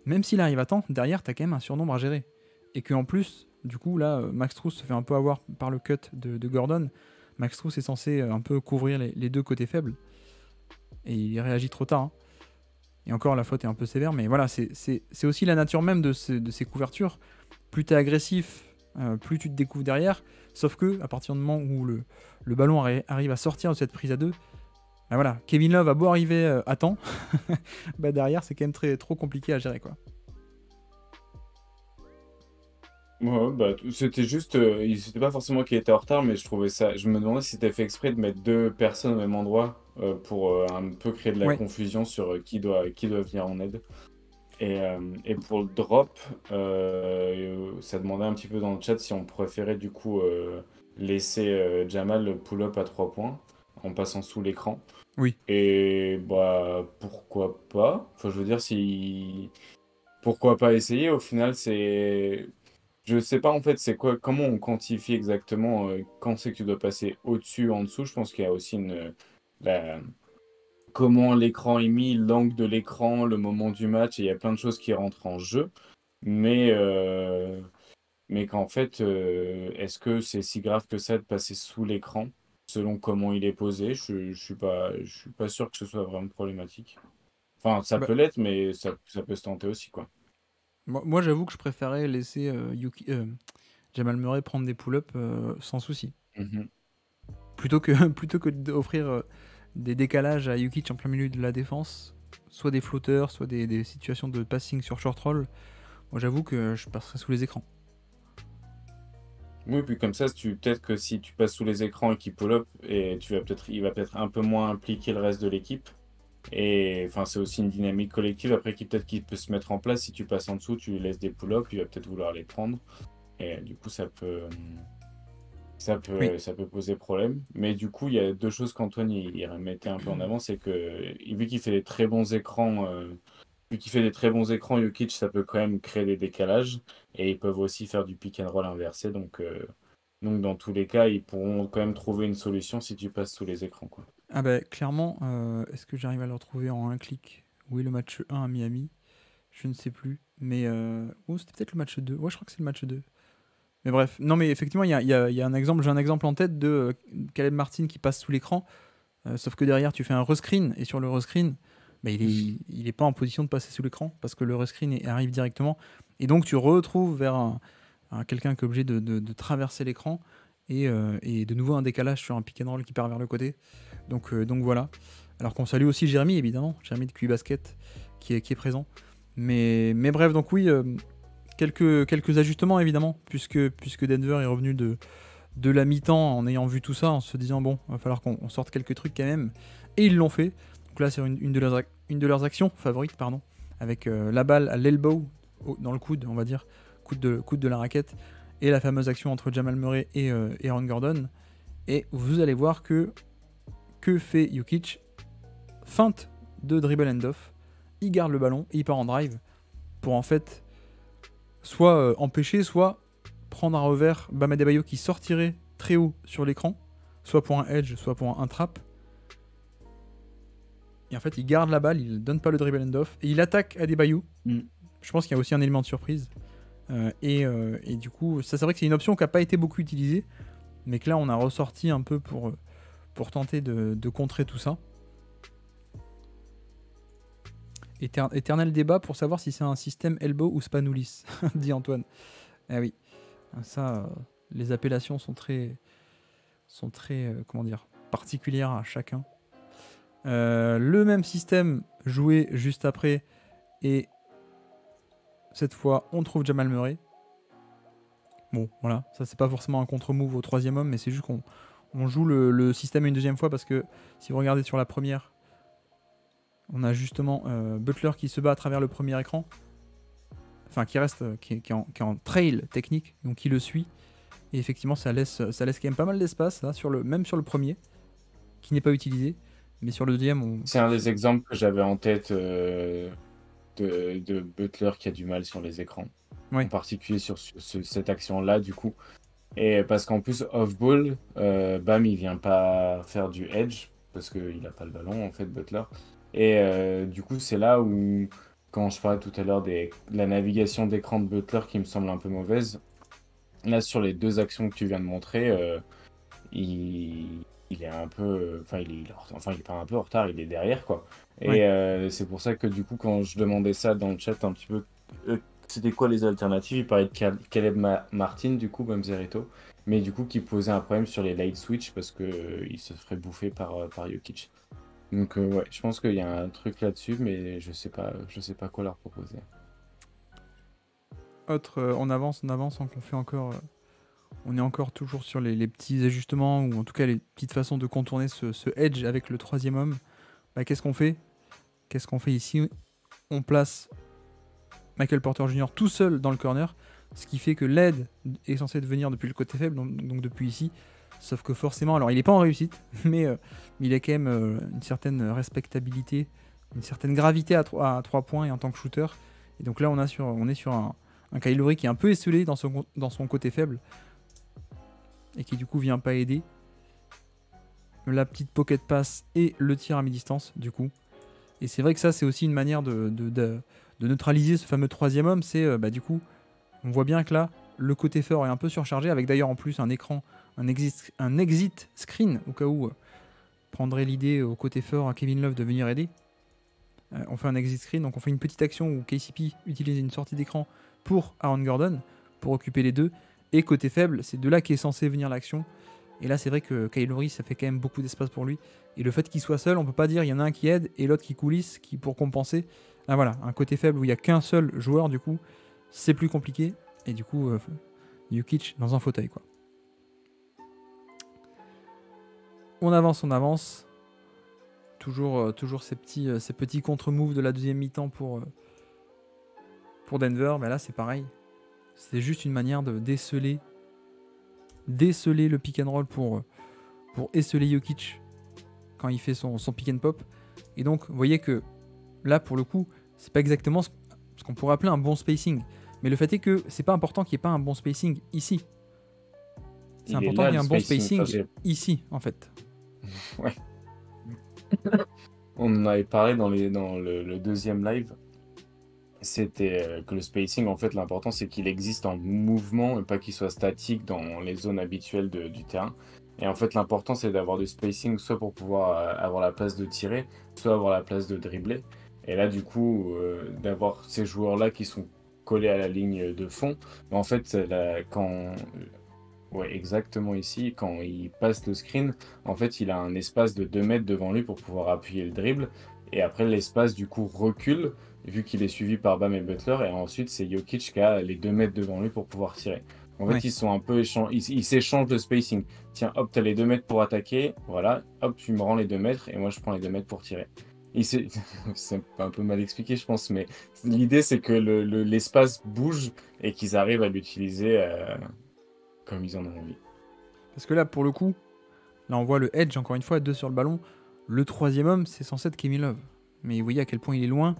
même s'il arrive à temps, derrière, t'as quand même un surnombre à gérer. Et qu'en plus, du coup, là, Max Strus se fait un peu avoir par le cut de Gordon. Max Strus est censé un peu couvrir les deux côtés faibles. Et il réagit trop tard. Et encore, la faute est un peu sévère, mais voilà, c'est aussi la nature même de ces couvertures. Plus t'es agressif, plus tu te découvres derrière. Sauf que, à partir du moment où le ballon arrive à sortir de cette prise à deux, bah voilà, Kevin Love a beau arriver à temps, bah derrière, c'est quand même trop compliqué à gérer, quoi. Ouais, bah, c'était juste, c'était pas forcément qu'il était en retard, mais je trouvais ça. Je me demandais si c'était fait exprès de mettre 2 personnes au même endroit pour un peu créer de la Ouais. confusion sur qui doit venir en aide. Et pour le drop, ça demandait un petit peu dans le chat si on préférait du coup laisser Jamal pull-up à 3 points en passant sous l'écran. Oui. Et bah pourquoi pas? Enfin, je veux dire, si. Pourquoi pas essayer? Au final, c'est. Je sais pas en fait, c'est quoi, comment on quantifie exactement quand c'est que tu dois passer au-dessus, en dessous. Je pense qu'il y a aussi la- comment l'écran est mis, l'angle de l'écran, le moment du match, et il y a plein de choses qui rentrent en jeu. Mais, mais qu'en fait, est-ce que c'est si grave que ça de passer sous l'écran, selon comment il est posé? Je suis pas sûr que ce soit vraiment problématique. Enfin, ça Bah, peut l'être, mais ça peut se tenter aussi, quoi. moi, j'avoue que je préférais laisser Jamal Murray prendre des pull-ups sans souci. Mhm. Plutôt que d'offrir des décalages à Jokic en plein milieu de la défense, soit des flotteurs, soit des situations de passing sur short roll. Moi, j'avoue que je passerais sous les écrans. Oui, puis comme ça, peut-être que si tu passes sous les écrans et qu'il pull-up, et il va peut-être un peu moins impliquer le reste de l'équipe. Et enfin, c'est aussi une dynamique collective après qui peut se mettre en place. Si tu passes en dessous, tu lui laisses des pull-ups, il va peut-être vouloir les prendre. Et du coup, Oui. ça peut poser problème. Mais du coup, il y a deux choses qu'Antoine il remettait un peu en avant, c'est que vu qu'il fait des très bons écrans, vu qu'il fait des très bons écrans, Jokic, ça peut quand même créer des décalages. Et ils peuvent aussi faire du pick and roll inversé. Donc dans tous les cas, ils pourront quand même trouver une solution si tu passes sous les écrans, quoi. Ah bah clairement, est-ce que j'arrive à le retrouver en un clic? Oui, le match 1 à Miami, je ne sais plus. Mais oh, c'était peut-être le match 2. Ouais, je crois que c'est le match 2. Mais bref, non mais effectivement, il y a un exemple, j'ai un exemple en tête de Caleb Martin qui passe sous l'écran, sauf que derrière tu fais un rescreen, et sur le rescreen, bah, il est pas en position de passer sous l'écran, parce que le rescreen arrive directement, et donc tu retrouves vers quelqu'un qui est obligé de traverser l'écran, et de nouveau un décalage sur un pick and roll qui part vers le côté. Donc voilà. Alors qu'on salue aussi Jérémy, évidemment, Jérémy de QI Basket, qui est présent. Mais bref, donc oui, quelques ajustements évidemment, puisque Denver est revenu de la mi-temps en ayant vu tout ça, en se disant bon, va falloir qu'on sorte quelques trucs quand même. Et ils l'ont fait. Donc là, c'est une de leurs actions favorites, pardon, avec la balle à l'elbow, dans le coude, on va dire, coude de la raquette, et la fameuse action entre Jamal Murray et Aaron Gordon. Et vous allez voir que fait Jokic? Feinte de dribble and off, il garde le ballon et il part en drive pour en fait soit empêcher, soit prendre un revers Bam Adebayo qui sortirait très haut sur l'écran, soit pour un edge, soit pour un trap. Et en fait, il garde la balle, il donne pas le dribble and off et il attaque Adebayo. Mm. Je pense qu'il y a aussi un élément de surprise. Et du coup, ça c'est vrai que c'est une option qui n'a pas été beaucoup utilisée, mais que là on a ressorti un peu pour tenter de contrer tout ça. Éternel débat pour savoir si c'est un système elbow ou Spanoulis, dit Antoine. Ah oui, ça, les appellations sont très comment dire, particulières à chacun. Le même système joué juste après, et cette fois, on trouve Jamal Murray. Bon, voilà, ça c'est pas forcément un contre-move au troisième homme, mais c'est juste qu'on joue le système une deuxième fois, parce que si vous regardez sur la première, on a justement Butler qui se bat à travers le premier écran, enfin qui reste, qui est en trail technique, donc qui le suit. Et effectivement, ça laisse quand même pas mal d'espace, là, même sur le premier, qui n'est pas utilisé. Mais sur le deuxième, C'est un des exemples que j'avais en tête de Butler qui a du mal sur les écrans. En ouais, particulier sur cette action-là, du coup. Et parce qu'en plus, off-ball, Bam, il vient pas faire du edge, parce qu'il n'a pas le ballon, en fait, Butler. Et du coup, c'est là où, quand je parlais tout à l'heure de la navigation d'écran de Butler qui me semble un peu mauvaise, là, sur les deux actions que tu viens de montrer, il est un peu, enfin, il est pas un peu en retard, il est derrière, quoi. ouais. Et c'est pour ça que du coup, quand je demandais ça dans le chat un petit peu, c'était quoi les alternatives? Il parlait de Caleb Martin, du coup, Mamzerito, mais du coup, qui posait un problème sur les light switch parce que il se ferait bouffer par Jokic. Donc ouais, je pense qu'il y a un truc là-dessus, mais je sais pas quoi leur proposer. Autre, on avance, on fait encore. On est encore toujours sur les petits ajustements, ou en tout cas les petites façons de contourner ce edge avec le troisième homme. Bah, qu'est-ce qu'on fait? Qu'est-ce qu'on fait ici? On place Michael Porter Jr. tout seul dans le corner, ce qui fait que l'aide est censée venir depuis le côté faible, donc depuis ici. Sauf que forcément, alors il n'est pas en réussite, mais il a quand même une certaine respectabilité, une certaine gravité à 3 points et en tant que shooter. Et donc là, on est sur un Un Kyle Lowry qui est un peu esselé dans son côté faible et qui du coup vient pas aider. La petite pocket pass et le tir à mi-distance du coup. Et c'est vrai que ça c'est aussi une manière de neutraliser ce fameux troisième homme. C'est du coup on voit bien que là le côté fort est un peu surchargé avec d'ailleurs en plus un écran, un exit screen au cas où prendrait l'idée au côté fort à Kevin Love de venir aider. On fait un exit screen, donc on fait une petite action où KCP utilise une sortie d'écran pour Aaron Gordon, pour occuper les deux. Et côté faible, c'est de là qu'est censé venir l'action. Et là, c'est vrai que Kyle Lowry, ça fait quand même beaucoup d'espace pour lui. Et le fait qu'il soit seul, on peut pas dire il y en a un qui aide et l'autre qui coulisse pour compenser. Là, voilà, un côté faible où il y a qu'un seul joueur, du coup, c'est plus compliqué. Et du coup, Jokic dans un fauteuil, quoi. On avance. Toujours ces petits contre-moves de la deuxième mi-temps pour Denver. Mais là, c'est pareil. C'est juste une manière de déceler le pick and roll pour esseler Jokic quand il fait son pick and pop. Et donc, vous voyez que là, pour le coup, c'est pas exactement ce qu'on pourrait appeler un bon spacing. Mais le fait est que c'est pas important qu'il n'y ait pas un bon spacing ici. C'est important qu'il y ait un bon spacing ici, en fait. Ouais. On en avait parlé dans le deuxième live. C'était que le spacing, en fait, l'important, c'est qu'il existe en mouvement et pas qu'il soit statique dans les zones habituelles du terrain. Et en fait, l'important, c'est d'avoir du spacing, soit pour pouvoir avoir la place de tirer, soit avoir la place de dribbler. Et là, du coup, d'avoir ces joueurs-là qui sont collés à la ligne de fond, en fait, ouais, exactement ici, quand il passe le screen, en fait, il a un espace de 2 mètres devant lui pour pouvoir appuyer le dribble. Et après, l'espace, du coup, recule, vu qu'il est suivi par Bam et Butler. Et ensuite, c'est Jokic qui a les 2 mètres devant lui pour pouvoir tirer. En fait, Ouais. ils sont un peu ils s'échangent de spacing. Tiens, hop, t'as les 2 mètres pour attaquer. Voilà, hop, tu me rends les 2 mètres et moi, je prends les 2 mètres pour tirer. C'est un peu mal expliqué, je pense, mais l'idée, c'est que l'espace bouge et qu'ils arrivent à l'utiliser comme ils en ont envie. Parce que là, pour le coup, là, on voit le edge, encore une fois, 2 sur le ballon. Le troisième homme, c'est censé être Kevin Love. Mais vous voyez à quel point il est loin.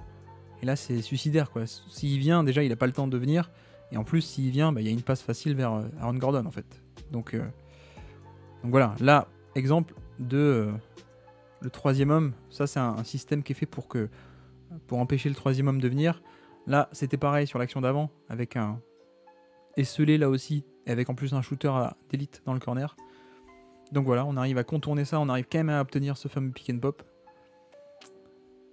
Et là, c'est suicidaire, quoi. S'il vient, déjà, il n'a pas le temps de venir. Et en plus, s'il vient, il y a une passe facile vers Aaron Gordon, en fait. Donc voilà. Là, exemple de le troisième homme. Ça, c'est un système qui est fait pour empêcher le troisième homme de venir. Là, c'était pareil sur l'action d'avant, avec un esselé là aussi, et avec en plus un shooter d'élite dans le corner. Donc voilà, on arrive à contourner ça, on arrive quand même à obtenir ce fameux pick and pop.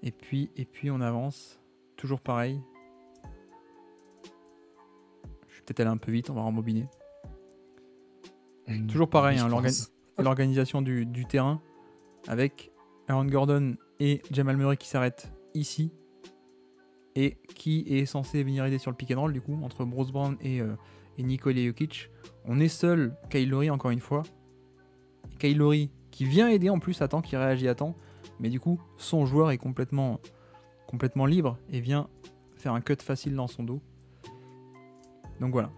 Et puis on avance. Toujours pareil. Je vais peut-être aller un peu vite, on va rembobiner. Toujours pareil, hein, l'organisation du terrain, avec Aaron Gordon et Jamal Murray qui s'arrêtent ici. Et qui est censé venir aider sur le pick and roll, du coup, entre Bruce Brown et Nikola Jokic. On est seul, Kyle Lowry encore une fois. Kyle Lowry qui vient aider en plus à temps, qui réagit à temps. Mais du coup, son joueur est complètement libre et vient faire un cut facile dans son dos. Donc voilà.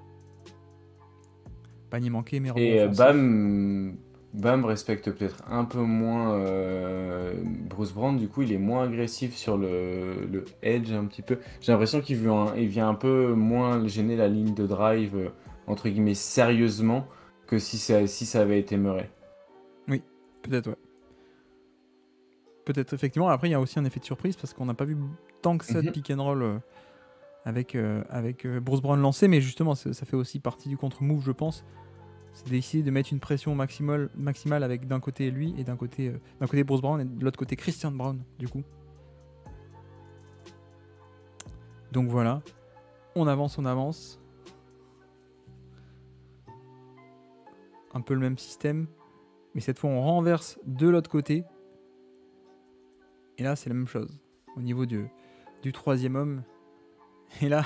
Panier manqué, mais rebond Et offensif. Bam respecte peut-être un peu moins Bruce Brown, du coup il est moins agressif sur le edge un petit peu. J'ai l'impression qu'il vient un peu moins gêner la ligne de drive, entre guillemets, sérieusement, que si ça avait été Murray. Oui, peut-être, ouais. Peut-être, effectivement. Après, il y a aussi un effet de surprise parce qu'on n'a pas vu tant que ça de pick and roll avec Bruce Brown lancé, mais justement, ça fait aussi partie du contre-move, je pense. C'est d'essayer de mettre une pression maximale avec d'un côté lui et d'un côté Bruce Brown et de l'autre côté Christian Brown, du coup. Donc voilà. On avance. Un peu le même système. Mais cette fois, on renverse de l'autre côté. Et là, c'est la même chose. Au niveau du troisième homme. Et là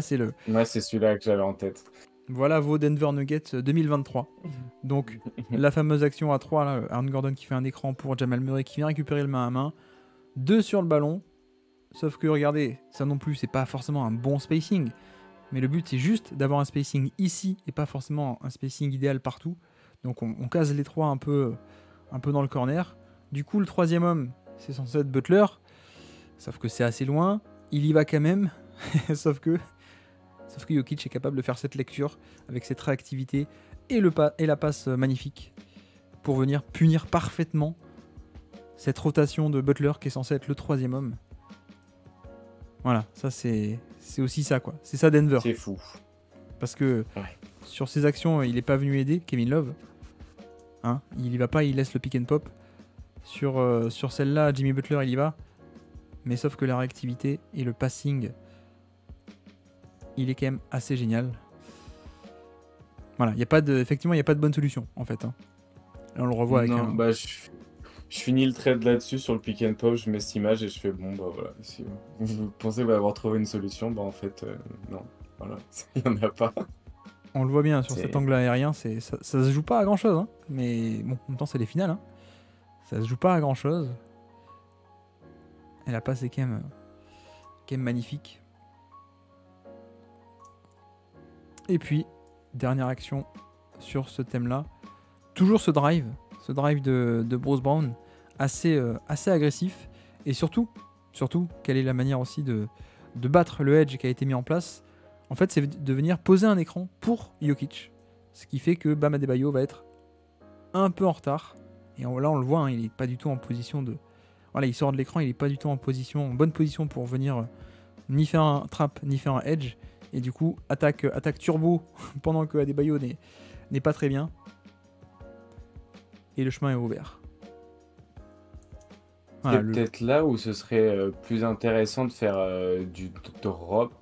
c'est le... Ouais, c'est celui-là que j'avais en tête. Voilà vos Denver Nuggets 2023. Donc, la fameuse action à 3, là, Aaron Gordon qui fait un écran pour Jamal Murray qui vient récupérer le main à main. 2 sur le ballon. Sauf que, regardez, ça non plus, c'est pas forcément un bon spacing. Mais le but, c'est juste d'avoir un spacing ici et pas forcément un spacing idéal partout. Donc, on case les 3 un peu dans le corner. Du coup, le troisième homme, c'est censé être Butler. Sauf que c'est assez loin. Il y va quand même. Sauf que Sauf que Jokic est capable de faire cette lecture avec cette réactivité et la passe magnifique pour venir punir parfaitement cette rotation de Butler qui est censé être le 3e homme. Voilà, ça c'est aussi ça quoi. C'est ça Denver. C'est fou. Parce que sur ses actions, il n'est pas venu aider Kevin Love. Hein, il y va pas, il laisse le pick and pop. Sur celle-là, Jimmy Butler, il y va. Mais sauf que la réactivité et le passing, il est quand même assez génial. Voilà, effectivement, il n'y a pas de bonne solution, en fait. Hein. Là, on le revoit avec je finis le trade là-dessus sur le pick and pop, je mets cette image et je fais bon, bah voilà. Si vous pensez avoir trouvé une solution, bah en fait, non. Voilà, il n'y en a pas. On le voit bien sur cet angle aérien, ça se joue pas à grand-chose. Hein. Mais bon, en même temps, c'est les finales. Hein. Ça se joue pas à grand-chose. Et la passe est quand même magnifique. Et puis, dernière action sur ce thème-là. Toujours ce drive de Bruce Brown, assez agressif. Et surtout, quelle est la manière aussi de battre le edge qui a été mis en place. En fait, c'est de venir poser un écran pour Jokic. Ce qui fait que Bam Adebayo va être un peu en retard. Et là, on le voit, hein, il n'est pas du tout en position de... Voilà, il sort de l'écran, il n'est pas du tout en bonne position pour venir ni faire un trap, ni faire un edge. Et du coup, attaque turbo pendant que Adebayo n'est pas très bien. Et le chemin est ouvert. Voilà, c'est peut-être là où ce serait plus intéressant de faire du drop.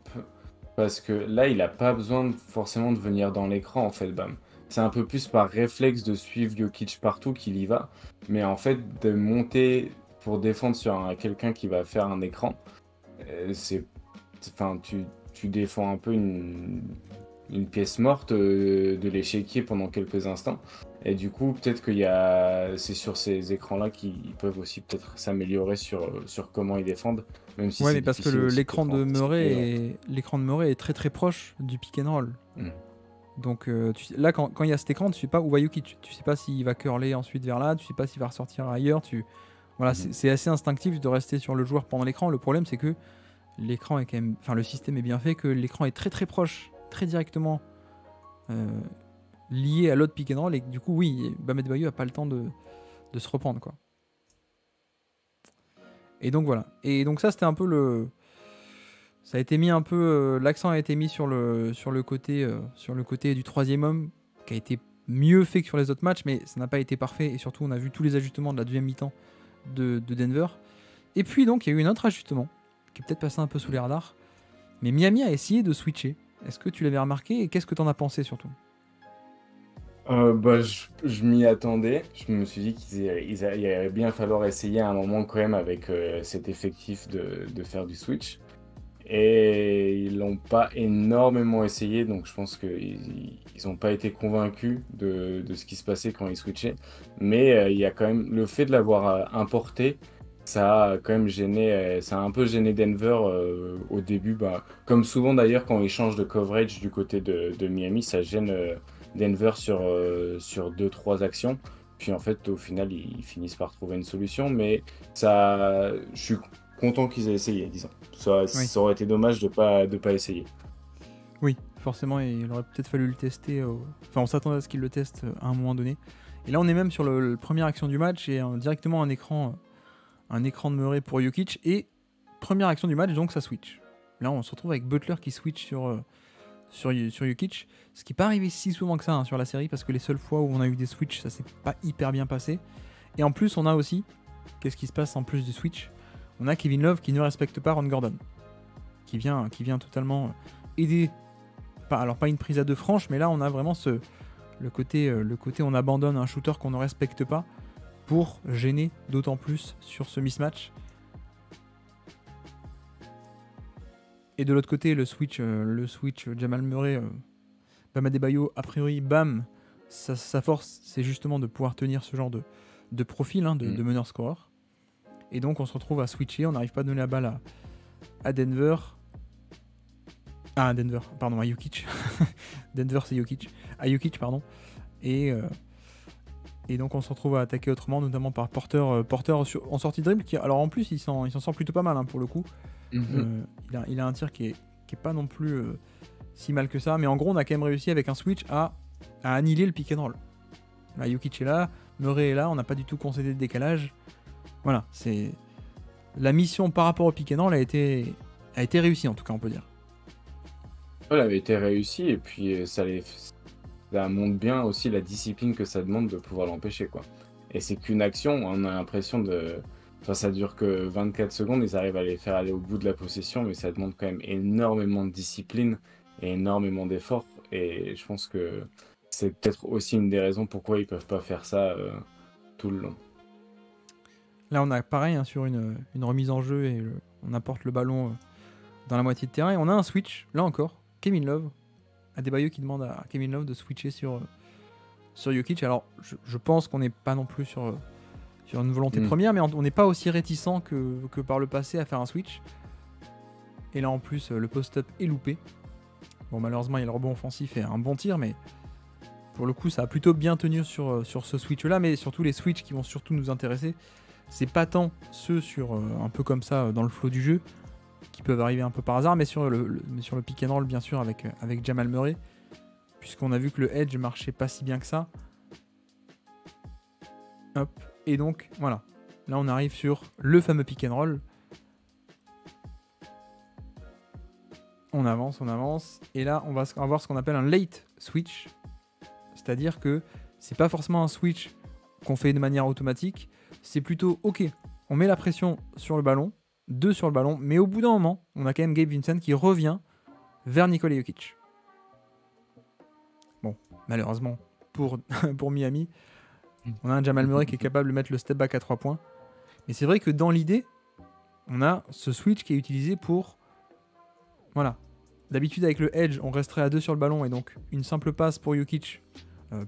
Parce que là, il n'a pas besoin forcément de venir dans l'écran, en fait, Bam. C'est un peu plus par réflexe de suivre Jokic partout qu'il y va. Mais en fait, de monter pour défendre sur quelqu'un qui va faire un écran, tu défends un peu une pièce morte de l'échiquier pendant quelques instants. Et du coup, peut-être c'est sur ces écrans-là qu'ils peuvent aussi peut-être s'améliorer sur comment ils défendent. Même si mais parce que l'écran de Murray est très très proche du pick and roll. Donc là, quand il y a cet écran, tu sais pas où va Jokic. Tu sais pas s'il va curler ensuite vers là, tu sais pas s'il va ressortir ailleurs. Voilà, c'est assez instinctif de rester sur le joueur pendant l'écran. Le problème, c'est que l'écran est quand même... Enfin, le système est bien fait, que l'écran est très très proche, très directement lié à l'autre pick and roll. Et du coup, oui, Bam Adebayo n'a pas le temps de se reprendre, quoi. Et donc voilà. Et donc ça, c'était un peu le... Ça a été mis un peu... l'accent a été mis sur le côté du 3e homme, qui a été mieux fait que sur les autres matchs, mais ça n'a pas été parfait. Et surtout, on a vu tous les ajustements de la deuxième mi-temps de Denver. Et puis donc, il y a eu un autre ajustement, qui est peut-être passé un peu sous les radars. Mais Miami a essayé de switcher. Est-ce que tu l'avais remarqué et qu'est-ce que tu en as pensé surtout ? Je m'y attendais. Je me suis dit qu'il allait bien falloir essayer à un moment quand même avec cet effectif de faire du switch. Et ils l'ont pas énormément essayé, donc je pense qu'ils n'ont pas été convaincus de ce qui se passait quand ils switchaient. Mais il y a quand même le fait de l'avoir importé, ça a quand même gêné, ça a un peu gêné Denver au début. Comme souvent d'ailleurs quand ils changent de coverage du côté de Miami, ça gêne Denver sur 2-3 actions. Puis en fait, au final, ils finissent par trouver une solution. Mais je suis content qu'ils aient essayé, disons. Ça aurait été dommage de pas essayer. Oui, forcément, il aurait peut-être fallu le tester. Enfin, on s'attendait à ce qu'il le teste à un moment donné. Et là, on est même sur la première action du match et directement un écran de Murray pour Jokic. Et première action du match, donc ça switch. Là, on se retrouve avec Butler qui switch sur Jokic, ce qui n'est pas arrivé si souvent que ça sur la série, parce que les seules fois où on a eu des switches, ça s'est pas hyper bien passé. Et en plus, on a aussi, qu'est-ce qui se passe en plus du switch ? On a Kevin Love qui ne respecte pas Ron Gordon, qui vient totalement aider, pas une prise à deux franches, mais là on a vraiment le côté on abandonne un shooter qu'on ne respecte pas pour gêner d'autant plus sur ce mismatch. Et de l'autre côté, le switch Jamal Murray, Bam Adebayo, a priori, Bam, sa force, c'est justement de pouvoir tenir ce genre de profil, de meneur-scoreur. Et donc, on se retrouve à switcher, on n'arrive pas à donner la balle à Denver. Ah, Denver, pardon, à Jokic. Denver, c'est Jokic. À Jokic, pardon. Et donc, on se retrouve à attaquer autrement, notamment par Porter en sortie de dribble. Alors, en plus, il s'en sort plutôt pas mal, pour le coup. Il a un tir qui est pas non plus si mal que ça. Mais en gros, on a quand même réussi avec un switch à annihiler le pick and roll. Là, Jokic est là, Murray est là, on n'a pas du tout concédé de décalage. Voilà, c'est... La mission par rapport au pick and roll a été réussie, en tout cas, on peut dire. Elle avait été réussie, et puis ça montre bien aussi la discipline que ça demande de pouvoir l'empêcher, quoi. Et c'est qu'une action, on a l'impression de... Enfin, ça dure que 24 secondes, ils arrivent à les faire aller au bout de la possession, mais ça demande quand même énormément de discipline et énormément d'efforts. Et je pense que c'est peut-être aussi une des raisons pourquoi ils peuvent pas faire ça tout le long. Là, on a pareil hein, sur une remise en jeu et on apporte le ballon dans la moitié de terrain. Et on a un switch, là encore, Kevin Love. Adebayo qui demande à Kevin Love de switcher sur Jokic. Alors, je pense qu'on n'est pas non plus sur une volonté première, mais on n'est pas aussi réticent que par le passé à faire un switch. Et là, en plus, le post-up est loupé. Bon, malheureusement, il y a le rebond offensif et un bon tir, mais pour le coup, ça a plutôt bien tenu sur ce switch-là, mais surtout les switches qui vont surtout nous intéresser. C'est pas tant ceux sur un peu comme ça dans le flow du jeu, qui peuvent arriver un peu par hasard, mais sur le pick and roll, bien sûr, avec Jamal Murray, puisqu'on a vu que le edge marchait pas si bien que ça. Hop. Et donc, voilà. Là, on arrive sur le fameux pick and roll. On avance. Et là, on va avoir ce qu'on appelle un late switch. C'est-à-dire que c'est pas forcément un switch qu'on fait de manière automatique. C'est plutôt, ok, on met la pression sur le ballon, 2 sur le ballon, mais au bout d'un moment, on a quand même Gabe Vincent qui revient vers Nikola Jokic. Bon, malheureusement, pour Miami, on a un Jamal Murray qui est capable de mettre le step back à 3 points. Mais c'est vrai que dans l'idée, on a ce switch qui est utilisé pour... Voilà. D'habitude, avec le edge, on resterait à 2 sur le ballon, et donc une simple passe pour Jokic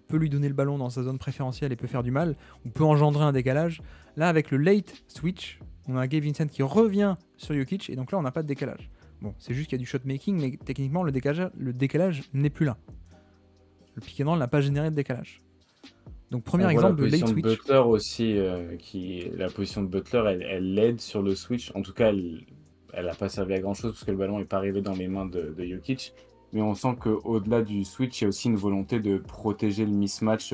peut lui donner le ballon dans sa zone préférentielle et peut faire du mal. On peut engendrer un décalage. Là, avec le late switch, on a Gabe Vincent qui revient sur Jokic, et donc là, on n'a pas de décalage. Bon, c'est juste qu'il y a du shot making, mais techniquement, le décalage n'est plus là. Le pick and roll n'a pas généré de décalage. Donc, premier exemple de late switch. Butler aussi, la position de Butler, elle l'aide sur le switch. En tout cas, elle n'a pas servi à grand chose parce que le ballon n'est pas arrivé dans les mains de Jokic. Mais on sent qu'au-delà du switch, il y a aussi une volonté de protéger le mismatch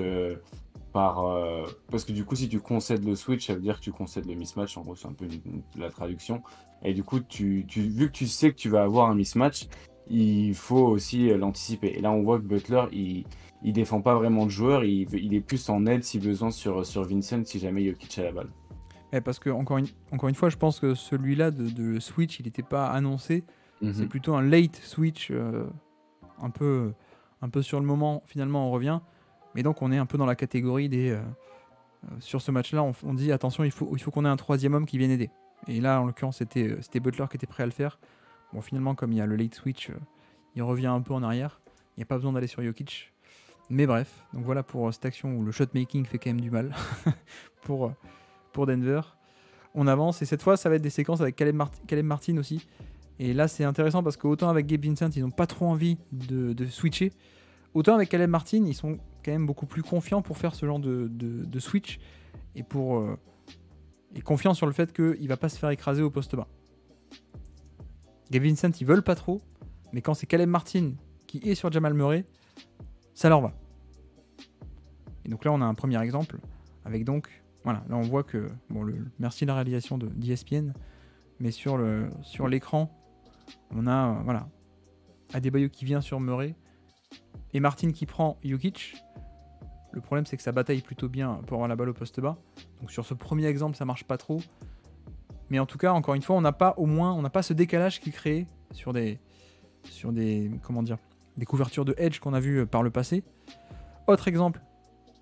parce que du coup, si tu concèdes le switch, ça veut dire que tu concèdes le mismatch. En gros, c'est un peu la traduction. Et du coup, vu que tu sais que tu vas avoir un mismatch, il faut aussi l'anticiper. Et là, on voit que Butler, il défend pas vraiment de joueur. Il est plus en aide si besoin sur Vincent si jamais Jokic a la balle. Parce que, encore une fois, je pense que celui-là de switch, il n'était pas annoncé. C'est plutôt un late switch, un peu sur le moment. Finalement, on revient. Mais donc, on est un peu dans la catégorie des... sur ce match-là, on dit, attention, il faut qu'on ait un troisième homme qui vienne aider. Et là, en l'occurrence, c'était Butler qui était prêt à le faire. Bon, finalement, comme il y a le late switch, il revient un peu en arrière. Il n'y a pas besoin d'aller sur Jokic. Mais bref, donc voilà pour cette action où le shot making fait quand même du mal pour Denver. On avance, et cette fois, ça va être des séquences avec Caleb Martin aussi. Et là, c'est intéressant parce qu'autant avec Gabe Vincent, ils n'ont pas trop envie de switcher. Autant avec Caleb Martin, ils sont quand même beaucoup plus confiants pour faire ce genre de switch et confiants sur le fait qu'il ne va pas se faire écraser au poste bas. Gabe Vincent, ils veulent pas trop, mais quand c'est Caleb Martin qui est sur Jamal Murray, ça leur va. Et donc là, on a un premier exemple avec donc... Voilà, là on voit que... Bon, merci de la réalisation d'ESPN, mais sur l'écran, on a voilà, Adebayo qui vient sur Murray et Martin qui prend Jokic. Le problème, c'est que ça bataille plutôt bien pour avoir la balle au poste bas. Donc sur ce premier exemple, ça marche pas trop. Mais en tout cas, encore une fois, on n'a pas ce décalage qui crée sur des comment dire, des couvertures de edge qu'on a vu par le passé. Autre exemple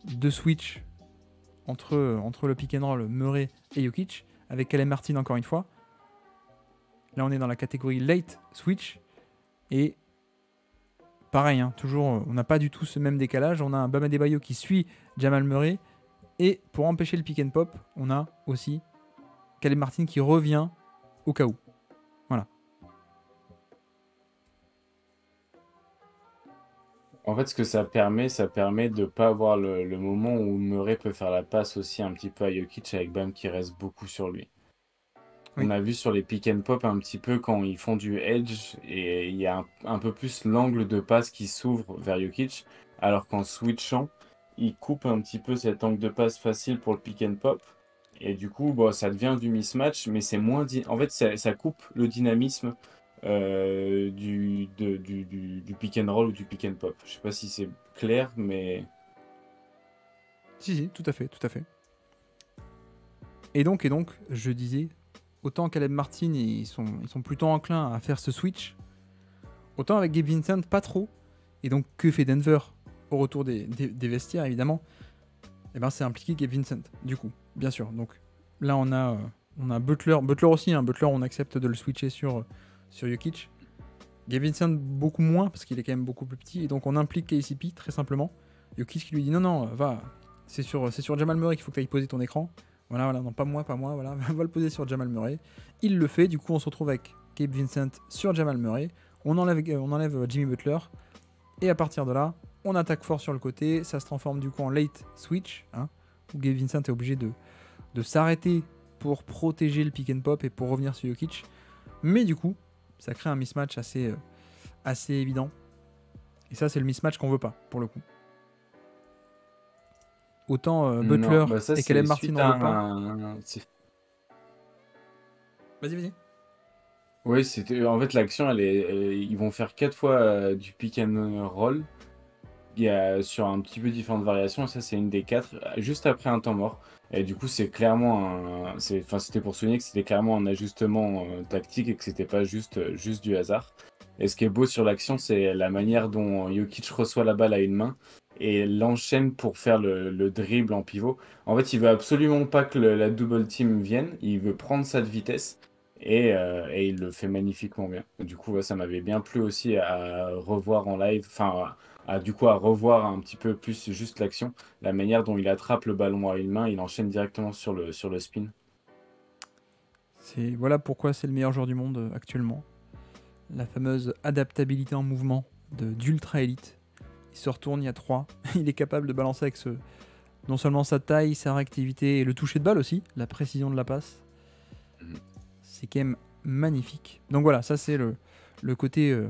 de switch entre le pick and roll Murray et Jokic avec Caleb Martin encore une fois. Là, on est dans la catégorie late switch et pareil, hein, toujours, on n'a pas du tout ce même décalage. On a un Bam Adebayo qui suit Jamal Murray et pour empêcher le pick and pop, on a aussi Caleb Martin qui revient au cas où. Voilà. En fait, ce que ça permet de ne pas avoir le moment où Murray peut faire la passe aussi un petit peu à Jokic avec Bam qui reste beaucoup sur lui. On Oui. a vu sur les pick and pop un petit peu quand ils font du edge et il y a un peu plus l'angle de passe qui s'ouvre vers Jokic, alors qu'en switchant, il coupe un petit peu cet angle de passe facile pour le pick and pop. Et du coup, bon, ça devient du mismatch, mais c'est moins. En fait, ça coupe le dynamisme du pick and roll ou du pick and pop. Je sais pas si c'est clair, mais. Si, tout à fait, tout à fait. Et donc, je disais, autant Caleb Martin, ils sont plutôt enclins à faire ce switch, autant avec Gabe Vincent, pas trop. Et donc, que fait Denver au retour des vestiaires, évidemment? Eh ben, c'est impliqué Gabe Vincent, du coup, bien sûr. Donc là, on a Butler aussi, hein. Butler, on accepte de le switcher sur Jokic. Gabe Vincent, beaucoup moins, parce qu'il est quand même beaucoup plus petit. Et donc, on implique KCP, très simplement. Jokic qui lui dit non, va, c'est sur Jamal Murray qu'il faut que tu ailles poser ton écran. Voilà, non, pas moi, voilà, va le poser sur Jamal Murray. Il le fait, du coup, on se retrouve avec Gabe Vincent sur Jamal Murray. On enlève Jimmy Butler. Et à partir de là, on attaque fort sur le côté. Ça se transforme du coup en late switch, hein, où Gabe Vincent est obligé de s'arrêter pour protéger le pick and pop et pour revenir sur Jokic. Mais du coup, ça crée un mismatch assez évident. Et ça, c'est le mismatch qu'on veut pas, pour le coup. Autant Butler Non, bah ça, et c'est Caleb Martin suite n'en à veut pas. Vas-y. Oui, c'était en fait l'action, ils vont faire 4 fois du pick and roll. Il y a sur un petit peu différentes variations, et ça c'est une des 4, juste après un temps mort. Et du coup, c'est clairement c'était pour souligner que c'était clairement un ajustement tactique et que c'était pas juste du hasard. Et ce qui est beau sur l'action, c'est la manière dont Jokic reçoit la balle à une main et l'enchaîne pour faire le dribble en pivot. En fait, il veut absolument pas que la double team vienne, il veut prendre ça de vitesse. Et il le fait magnifiquement bien. Du coup, ouais, ça m'avait bien plu aussi à revoir en live, enfin à revoir un petit peu plus juste l'action, la manière dont il attrape le ballon à une main, il enchaîne directement sur le spin. Voilà pourquoi c'est le meilleur joueur du monde actuellement. La fameuse adaptabilité en mouvement d'ultra élite. Il se retourne, il y a 3. Il est capable de balancer avec non seulement sa taille, sa réactivité et le toucher de balle aussi, la précision de la passe. C'est quand même magnifique. Donc voilà, ça c'est le côté...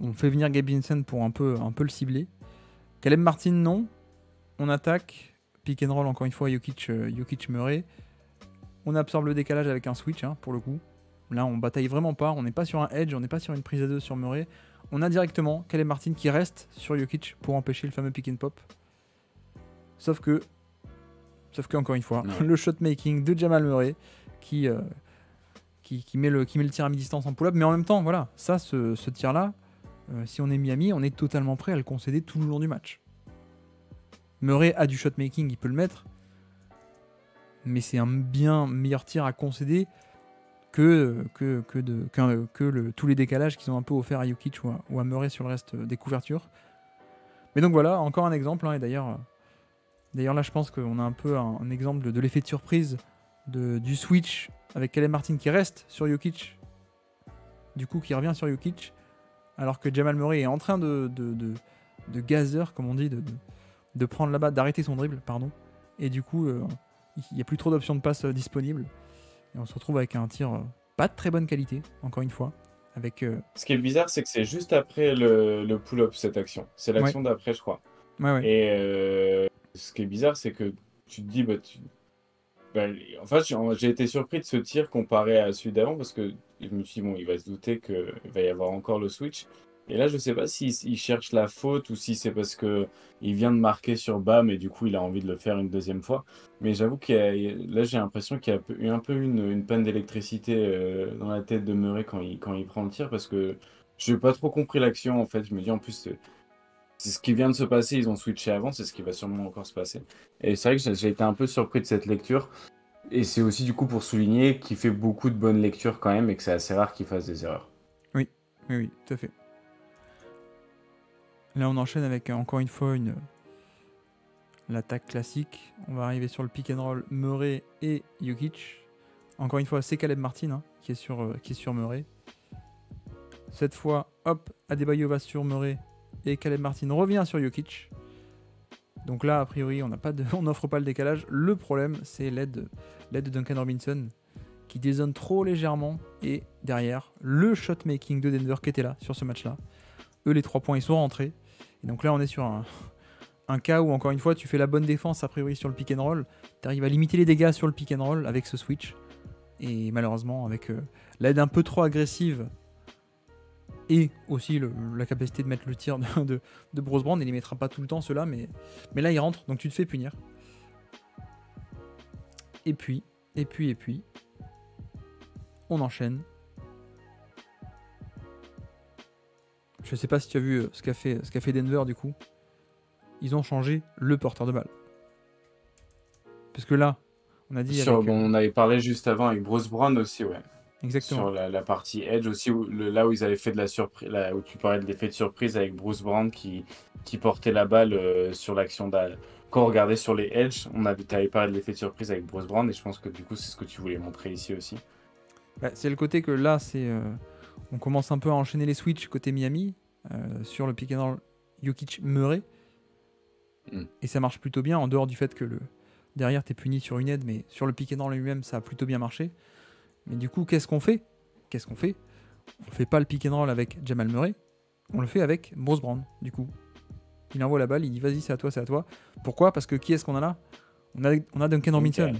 on fait venir Gabe Vincent pour un peu le cibler. Caleb Martin, non. On attaque. Pick and roll, encore une fois, Jokic Murray. On absorbe le décalage avec un switch, hein, pour le coup. Là, on bataille vraiment pas. On n'est pas sur un edge, on n'est pas sur une prise à 2 sur Murray. On a directement Caleb Martin qui reste sur Jokic pour empêcher le fameux pick and pop. Sauf que, encore une fois, le shot making de Jamal Murray qui met le tir à mi-distance en pull-up. Mais en même temps, voilà, ça, ce tir-là, si on est Miami, on est totalement prêt à le concéder tout le long du match. Murray a du shot making, il peut le mettre. Mais c'est un bien meilleur tir à concéder que tous les décalages qu'ils ont un peu offert à Jokic ou à Murray sur le reste des couvertures. Mais donc voilà, encore un exemple. Hein, et d'ailleurs là, je pense qu'on a un peu un exemple de l'effet de surprise du switch avec Caleb Martin qui reste sur Jokic, du coup qui revient sur Jokic, alors que Jamal Murray est en train de gazer, comme on dit, de prendre la balle, d'arrêter son dribble, pardon. Et du coup, il n'y a plus trop d'options de passe disponibles. Et on se retrouve avec un tir pas de très bonne qualité, encore une fois. Ce qui est bizarre, c'est que c'est juste après le pull-up, cette action. C'est l'action d'après, je crois. Ouais. Et ce qui est bizarre, c'est que tu te dis, en fait, j'ai été surpris de ce tir comparé à celui d'avant parce que je me suis dit, bon, il va se douter qu'il va y avoir encore le switch. Et là, je sais pas s'il cherche la faute ou si c'est parce que il vient de marquer sur Bam et du coup, il a envie de le faire une deuxième fois. Mais j'avoue là, j'ai l'impression qu'il y a eu un peu une panne d'électricité dans la tête de Murray quand il prend le tir parce que je n'ai pas trop compris l'action en fait. Je me dis en plus, c'est ce qui vient de se passer, ils ont switché avant, c'est ce qui va sûrement encore se passer. Et c'est vrai que j'ai été un peu surpris de cette lecture. Et c'est aussi du coup pour souligner qu'il fait beaucoup de bonnes lectures quand même et que c'est assez rare qu'il fasse des erreurs. Oui, tout à fait. Là, on enchaîne avec encore une fois l'attaque classique. On va arriver sur le pick and roll Murray et Jokic. Encore une fois, c'est Caleb Martin, hein, qui est sur Murray. Cette fois, hop, Adebayo va sur Murray et Caleb Martin revient sur Jokic. Donc là, a priori, on n'offre pas le décalage. Le problème, c'est l'aide de Duncan Robinson qui dézone trop légèrement. Et derrière, le shot making de Denver qui était là sur ce match-là. Eux, les 3 points, ils sont rentrés. Et donc là, on est sur un cas où, encore une fois, tu fais la bonne défense a priori sur le pick and roll. Tu arrives à limiter les dégâts sur le pick and roll avec ce switch. Et malheureusement, avec l'aide un peu trop agressive et aussi la capacité de mettre le tir de Bruce Brown, il ne les mettra pas tout le temps ceux-là, mais là, il rentre, donc tu te fais punir. Et puis, on enchaîne. Je sais pas si tu as vu ce qu'a fait Denver du coup. Ils ont changé le porteur de balle. Parce que là, on a dit... on avait parlé juste avant avec Bruce Brown aussi, ouais. Exactement. Sur la partie Edge aussi, là où ils avaient fait de la surprise, là où tu parlais de l'effet de surprise avec Bruce Brown qui portait la balle sur l'action quand on regardait sur les Edge, t'avais parlé de l'effet de surprise avec Bruce Brown et je pense que du coup c'est ce que tu voulais montrer ici aussi. Bah, c'est le côté que là, on commence un peu à enchaîner les switches côté Miami sur le pick and roll Jokic-Murray. Et ça marche plutôt bien en dehors du fait que derrière t'es puni sur une aide, mais sur le pick and roll lui-même ça a plutôt bien marché. Mais du coup, qu'est-ce qu'on fait? On fait pas le pick and roll avec Jamal Murray, on le fait avec Bruce Brown, du coup. Il envoie la balle, il dit vas-y, c'est à toi. Pourquoi? Parce que qui est-ce qu'on a là? On a Duncan Robinson.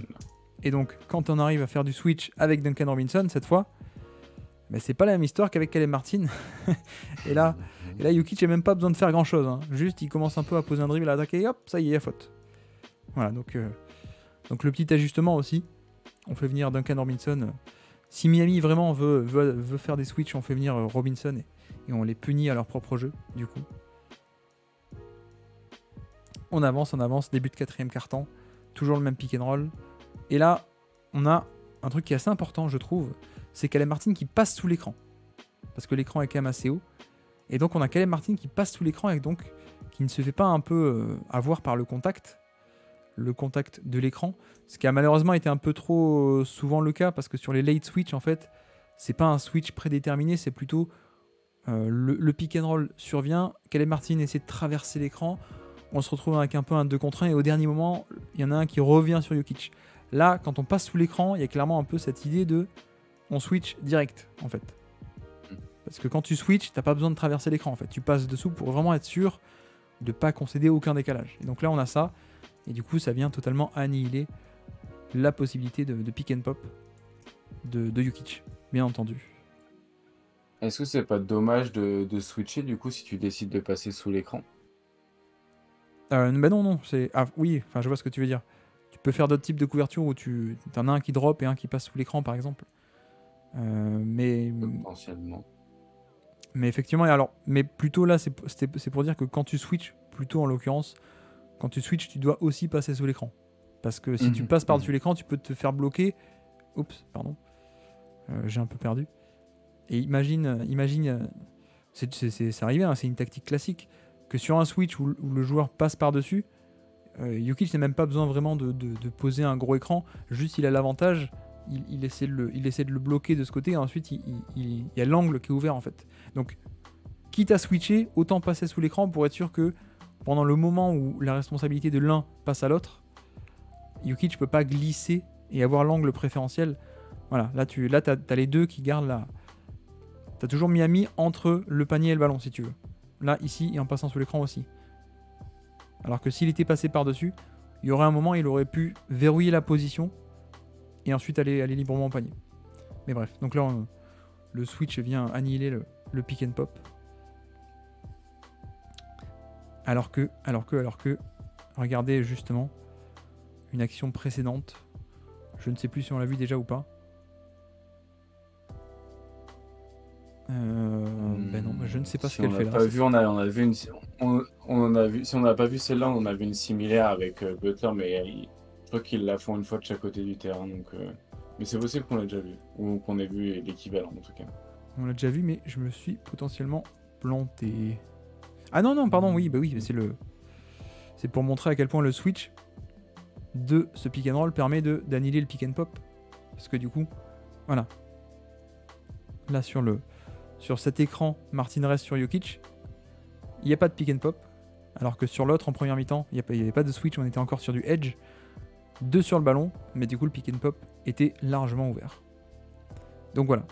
Et donc, quand on arrive à faire du switch avec Duncan Robinson, cette fois, bah, c'est pas la même histoire qu'avec Caleb Martin. et là, Jokic n'a même pas besoin de faire grand-chose. Hein. Juste, il commence un peu à poser un dribble, à attaquer, et hop, ça y est, il y a faute. Voilà, donc le petit ajustement aussi. On fait venir Duncan Robinson. Si Miami vraiment veut faire des switches, on fait venir Robinson et on les punit à leur propre jeu, du coup. On avance, début de 4e quart-temps, toujours le même pick and roll. Et là, on a un truc qui est assez important, je trouve, c'est Caleb Martin qui passe sous l'écran. Parce que l'écran est quand même assez haut. Et donc on a Caleb Martin qui passe sous l'écran et donc qui ne se fait pas un peu avoir par le contact de l'écran. Ce qui a malheureusement été un peu trop souvent le cas parce que sur les late switch, en fait, c'est pas un switch prédéterminé, c'est plutôt le pick and roll survient, Caleb Martin essaie de traverser l'écran, on se retrouve avec un peu un 2 contre 1 et au dernier moment, il y en a un qui revient sur Jokic. Là, quand on passe sous l'écran, il y a clairement un peu cette idée de on switch direct, en fait. Parce que quand tu switches, t'as pas besoin de traverser l'écran, en fait. Tu passes dessous pour vraiment être sûr de pas concéder aucun décalage. Et donc là, on a ça, et du coup, ça vient totalement annihiler la possibilité de pick and pop de Jokic, bien entendu. Est-ce que c'est pas dommage de switcher, du coup, si tu décides de passer sous l'écran? Bah non, c'est... Ah oui, enfin je vois ce que tu veux dire. Tu peux faire d'autres types de couvertures où t'en as un qui drop et un qui passe sous l'écran par exemple. Mais potentiellement. Mais effectivement, alors, mais plutôt là, c'est pour dire que quand tu switches, plutôt en l'occurrence, quand tu switches, tu dois aussi passer sous l'écran. Parce que si tu passes par-dessus l'écran, tu peux te faire bloquer. Oups, pardon. J'ai un peu perdu. Et imagine, c'est arrivé, hein, c'est une tactique classique, que sur un switch où le joueur passe par-dessus, Jokic n'a même pas besoin vraiment de poser un gros écran, juste il a l'avantage, il essaie de le bloquer de ce côté, et ensuite il y a l'angle qui est ouvert en fait. Donc, quitte à switcher, autant passer sous l'écran pour être sûr que pendant le moment où la responsabilité de l'un passe à l'autre, Jokic ne peut pas glisser et avoir l'angle préférentiel. Voilà, là t'as les deux qui gardent la... T'as toujours Miami entre le panier et le ballon si tu veux. Là, ici, et en passant sous l'écran aussi. Alors que s'il était passé par-dessus, il y aurait un moment, il aurait pu verrouiller la position et ensuite aller librement au panier. Mais bref, donc là, le switch vient annihiler le pick and pop. Alors que, regardez justement une action précédente. Je ne sais plus si on l'a vu déjà ou pas. Ben non, je ne sais pas si ce qu'elle fait là. On a vu, si on n'a pas vu celle-là, on a vu une similaire avec Butler, mais je crois qu'ils la font une fois de chaque côté du terrain. Donc, mais c'est possible qu'on l'a déjà vu, ou qu'on ait vu l'équivalent en tout cas. On l'a déjà vu, mais je me suis potentiellement planté. Ah non, pardon, oui, c'est pour montrer à quel point le switch de ce pick and roll permet d'annihiler le pick and pop. Parce que du coup, voilà. Là, sur cet écran, Martin reste sur Jokic. Il n'y a pas de pick and pop. Alors que sur l'autre, en première mi-temps, il n'y avait pas de switch, on était encore sur du edge. 2 sur le ballon, mais du coup, le pick and pop était largement ouvert. Donc voilà.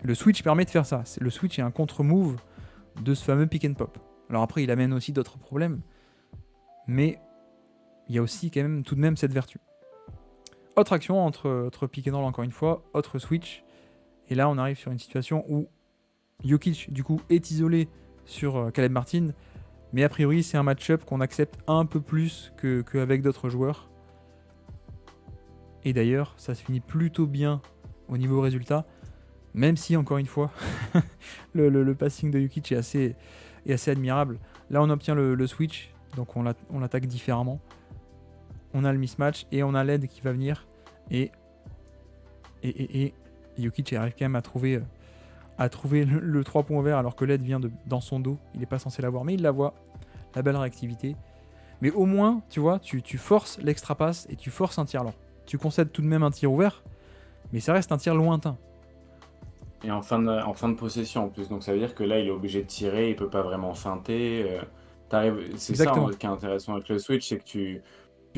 Le switch permet de faire ça. Le switch est un contre-move de ce fameux pick and pop. Alors après, il amène aussi d'autres problèmes, mais il y a aussi quand même tout de même cette vertu. Autre action entre pick and roll encore une fois, autre switch, et là on arrive sur une situation où Jokic du coup est isolé sur Caleb Martin, mais a priori c'est un match-up qu'on accepte un peu plus qu'avec d'autres joueurs. Et d'ailleurs ça se finit plutôt bien au niveau résultat, même si encore une fois le passing de Jokic est assez admirable. Là on obtient le switch, donc on l'attaque différemment. On a le mismatch et on a l'aide qui va venir. Et Jokic arrive quand même à trouver le 3 points verts alors que l'aide vient dans son dos. Il n'est pas censé l'avoir, mais il la voit. La belle réactivité. Mais au moins, tu vois, tu forces l'extra passe et tu forces un tir. Alors, tu concèdes tout de même un tir ouvert, mais ça reste un tir lointain. Et en fin de possession en plus. Donc ça veut dire que là, il est obligé de tirer, il peut pas vraiment feinter. C'est ça Exactement. qui est intéressant avec le switch, c'est que tu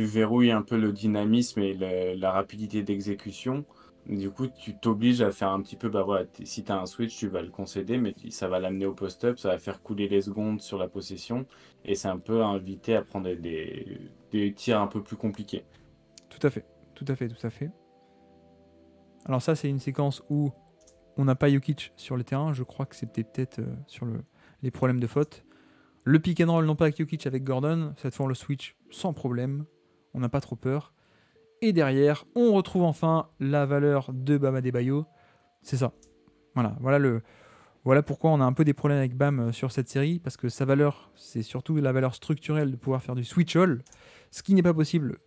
verrouilles un peu le dynamisme et la rapidité d'exécution. Du coup, tu t'obliges à faire un petit peu, bah voilà, si tu as un switch, tu vas le concéder, mais ça va l'amener au post-up, ça va faire couler les secondes sur la possession, et c'est un peu invité à prendre des tirs un peu plus compliqués. Tout à fait. Alors ça, c'est une séquence où on n'a pas Jokic sur le terrain. Je crois que c'était peut-être sur les problèmes de faute. Le pick and roll, non pas avec Jokic, avec Gordon. Cette fois, on le switch sans problème. On n'a pas trop peur. Et derrière, on retrouve enfin la valeur de Bam Adebayo. C'est ça. Voilà pourquoi on a un peu des problèmes avec Bam sur cette série, parce que sa valeur, c'est surtout la valeur structurelle de pouvoir faire du switch all, ce qui n'est pas possible,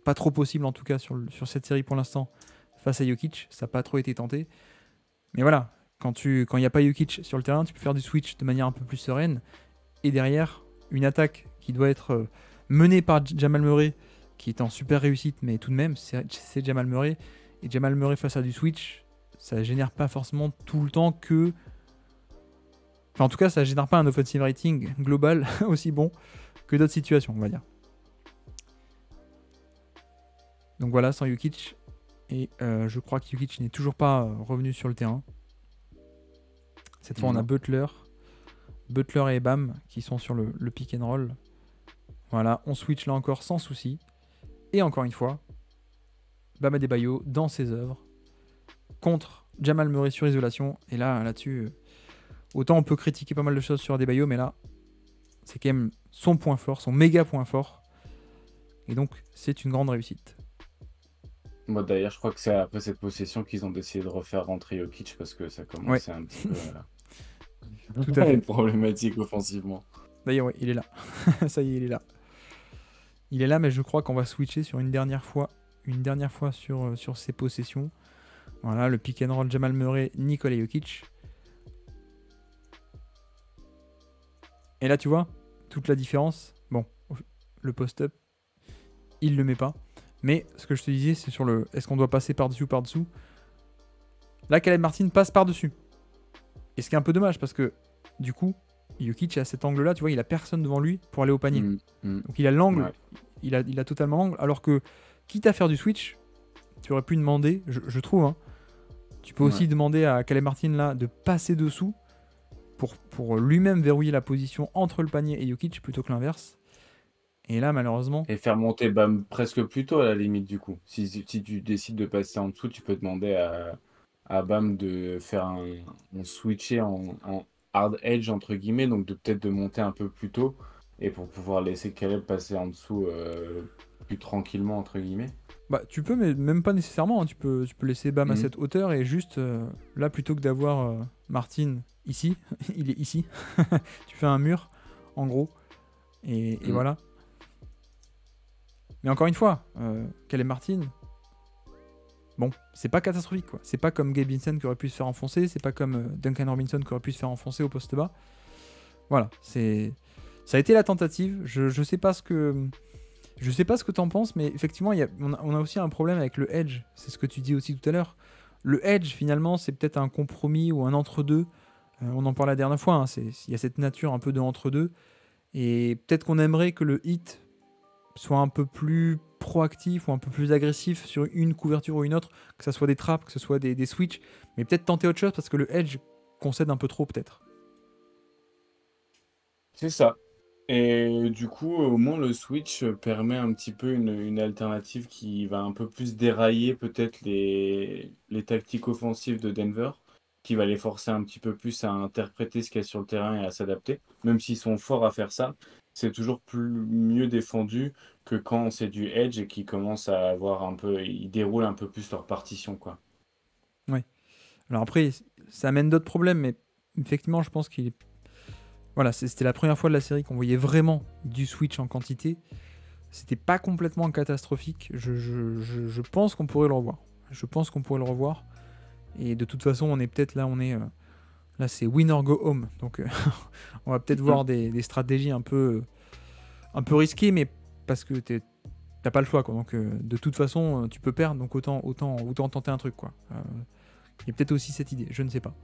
pas trop possible en tout cas sur cette série pour l'instant, face à Jokic. Ça n'a pas trop été tenté. Mais voilà, quand il n'y a pas Jokic sur le terrain, tu peux faire du switch de manière un peu plus sereine. Et derrière, une attaque qui doit être menée par Jamal Murray, qui est en super réussite, mais tout de même, c'est Jamal Murray. Et Jamal Murray face à du switch, ça génère pas forcément tout le temps que... Enfin, en tout cas, ça génère pas un offensive rating global aussi bon que d'autres situations, on va dire. Donc voilà, sans Jokic. Et je crois que Jokic n'est toujours pas revenu sur le terrain. Cette fois, on a Butler et Bam qui sont sur le pick and roll. Voilà, on switch là encore sans souci. Et encore une fois, Bam Adebayo dans ses œuvres contre Jamal Murray sur isolation. Et là-dessus, autant on peut critiquer pas mal de choses sur Adebayo, mais là, c'est quand même son point fort, son méga point fort. Et donc, c'est une grande réussite. Moi, d'ailleurs, je crois que c'est après cette possession qu'ils ont décidé de refaire rentrer Jokic parce que ça commençait un petit peu Tout à fait. problématique offensivement. D'ailleurs, ouais, il est là. Ça y est, il est là. Il est là, mais je crois qu'on va switcher sur une dernière fois sur ses possessions. Voilà, le pick and roll Jamal Murray, Nikola Jokic. Et là, tu vois, toute la différence. Bon, le post-up, il le met pas. Mais ce que je te disais, c'est sur le... Est-ce qu'on doit passer par-dessus ou par-dessous? Là, Caleb Martin passe par-dessus. Et ce qui est un peu dommage, parce que, du coup, Jokic à cet angle-là, tu vois, il a personne devant lui pour aller au panier. Donc il a l'angle, ouais. il a totalement l'angle, alors que, quitte à faire du switch, tu aurais pu demander, je trouve, hein, tu peux aussi demander à Caleb Martin là de passer dessous pour lui-même verrouiller la position entre le panier et Jokic plutôt que l'inverse. Et là, malheureusement... Et faire monter Bam presque plus tôt à la limite du coup. Si tu décides de passer en dessous, tu peux demander à Bam de faire un switcher en hard edge entre guillemets, donc peut-être de monter un peu plus tôt et pour pouvoir laisser Caleb passer en dessous plus tranquillement entre guillemets. Bah tu peux, mais même pas nécessairement, hein. Tu peux laisser Bam à cette hauteur et juste là plutôt que d'avoir Martin ici, il est ici. Tu fais un mur en gros et voilà. Mais encore une fois, Caleb Martin, bon, c'est pas catastrophique quoi. C'est pas comme Gabe Vincent qui aurait pu se faire enfoncer, c'est pas comme Duncan Robinson qui aurait pu se faire enfoncer au poste bas. Voilà, ça a été la tentative. Je sais pas ce que t'en penses, mais effectivement, on a aussi un problème avec le edge. C'est ce que tu dis aussi tout à l'heure. Le edge, finalement, c'est peut-être un compromis ou un entre-deux. On en parlait la dernière fois. Hein, il y a cette nature un peu de entre-deux. Et peut-être qu'on aimerait que le hit soit un peu plus proactif ou un peu plus agressif sur une couverture ou une autre, que ce soit des traps, que ce soit des switches, mais peut-être tenter autre chose parce que le edge concède un peu trop peut-être. C'est ça. Et du coup, au moins, le Switch permet un petit peu une alternative qui va un peu plus dérailler peut-être les tactiques offensives de Denver, qui va les forcer un petit peu plus à interpréter ce qu'il y a sur le terrain et à s'adapter. Même s'ils sont forts à faire ça, c'est toujours mieux défendu que quand c'est du edge et qu'ils commencent à avoir un peu, ils déroulent un peu plus leur partition, quoi. Ouais. Alors après, ça amène d'autres problèmes, mais effectivement, je pense qu'il est... Voilà, c'était la première fois de la série qu'on voyait vraiment du switch en quantité. C'était pas complètement catastrophique. Je pense qu'on pourrait le revoir. Je pense qu'on pourrait le revoir. Et de toute façon, on est peut-être là, là, c'est win or go home. Donc, on va peut-être voir des stratégies un peu risquées, mais parce que t'as pas le choix, quoi. Donc, de toute façon, tu peux perdre, donc autant tenter un truc, quoi. Il y a peut-être aussi cette idée, je ne sais pas.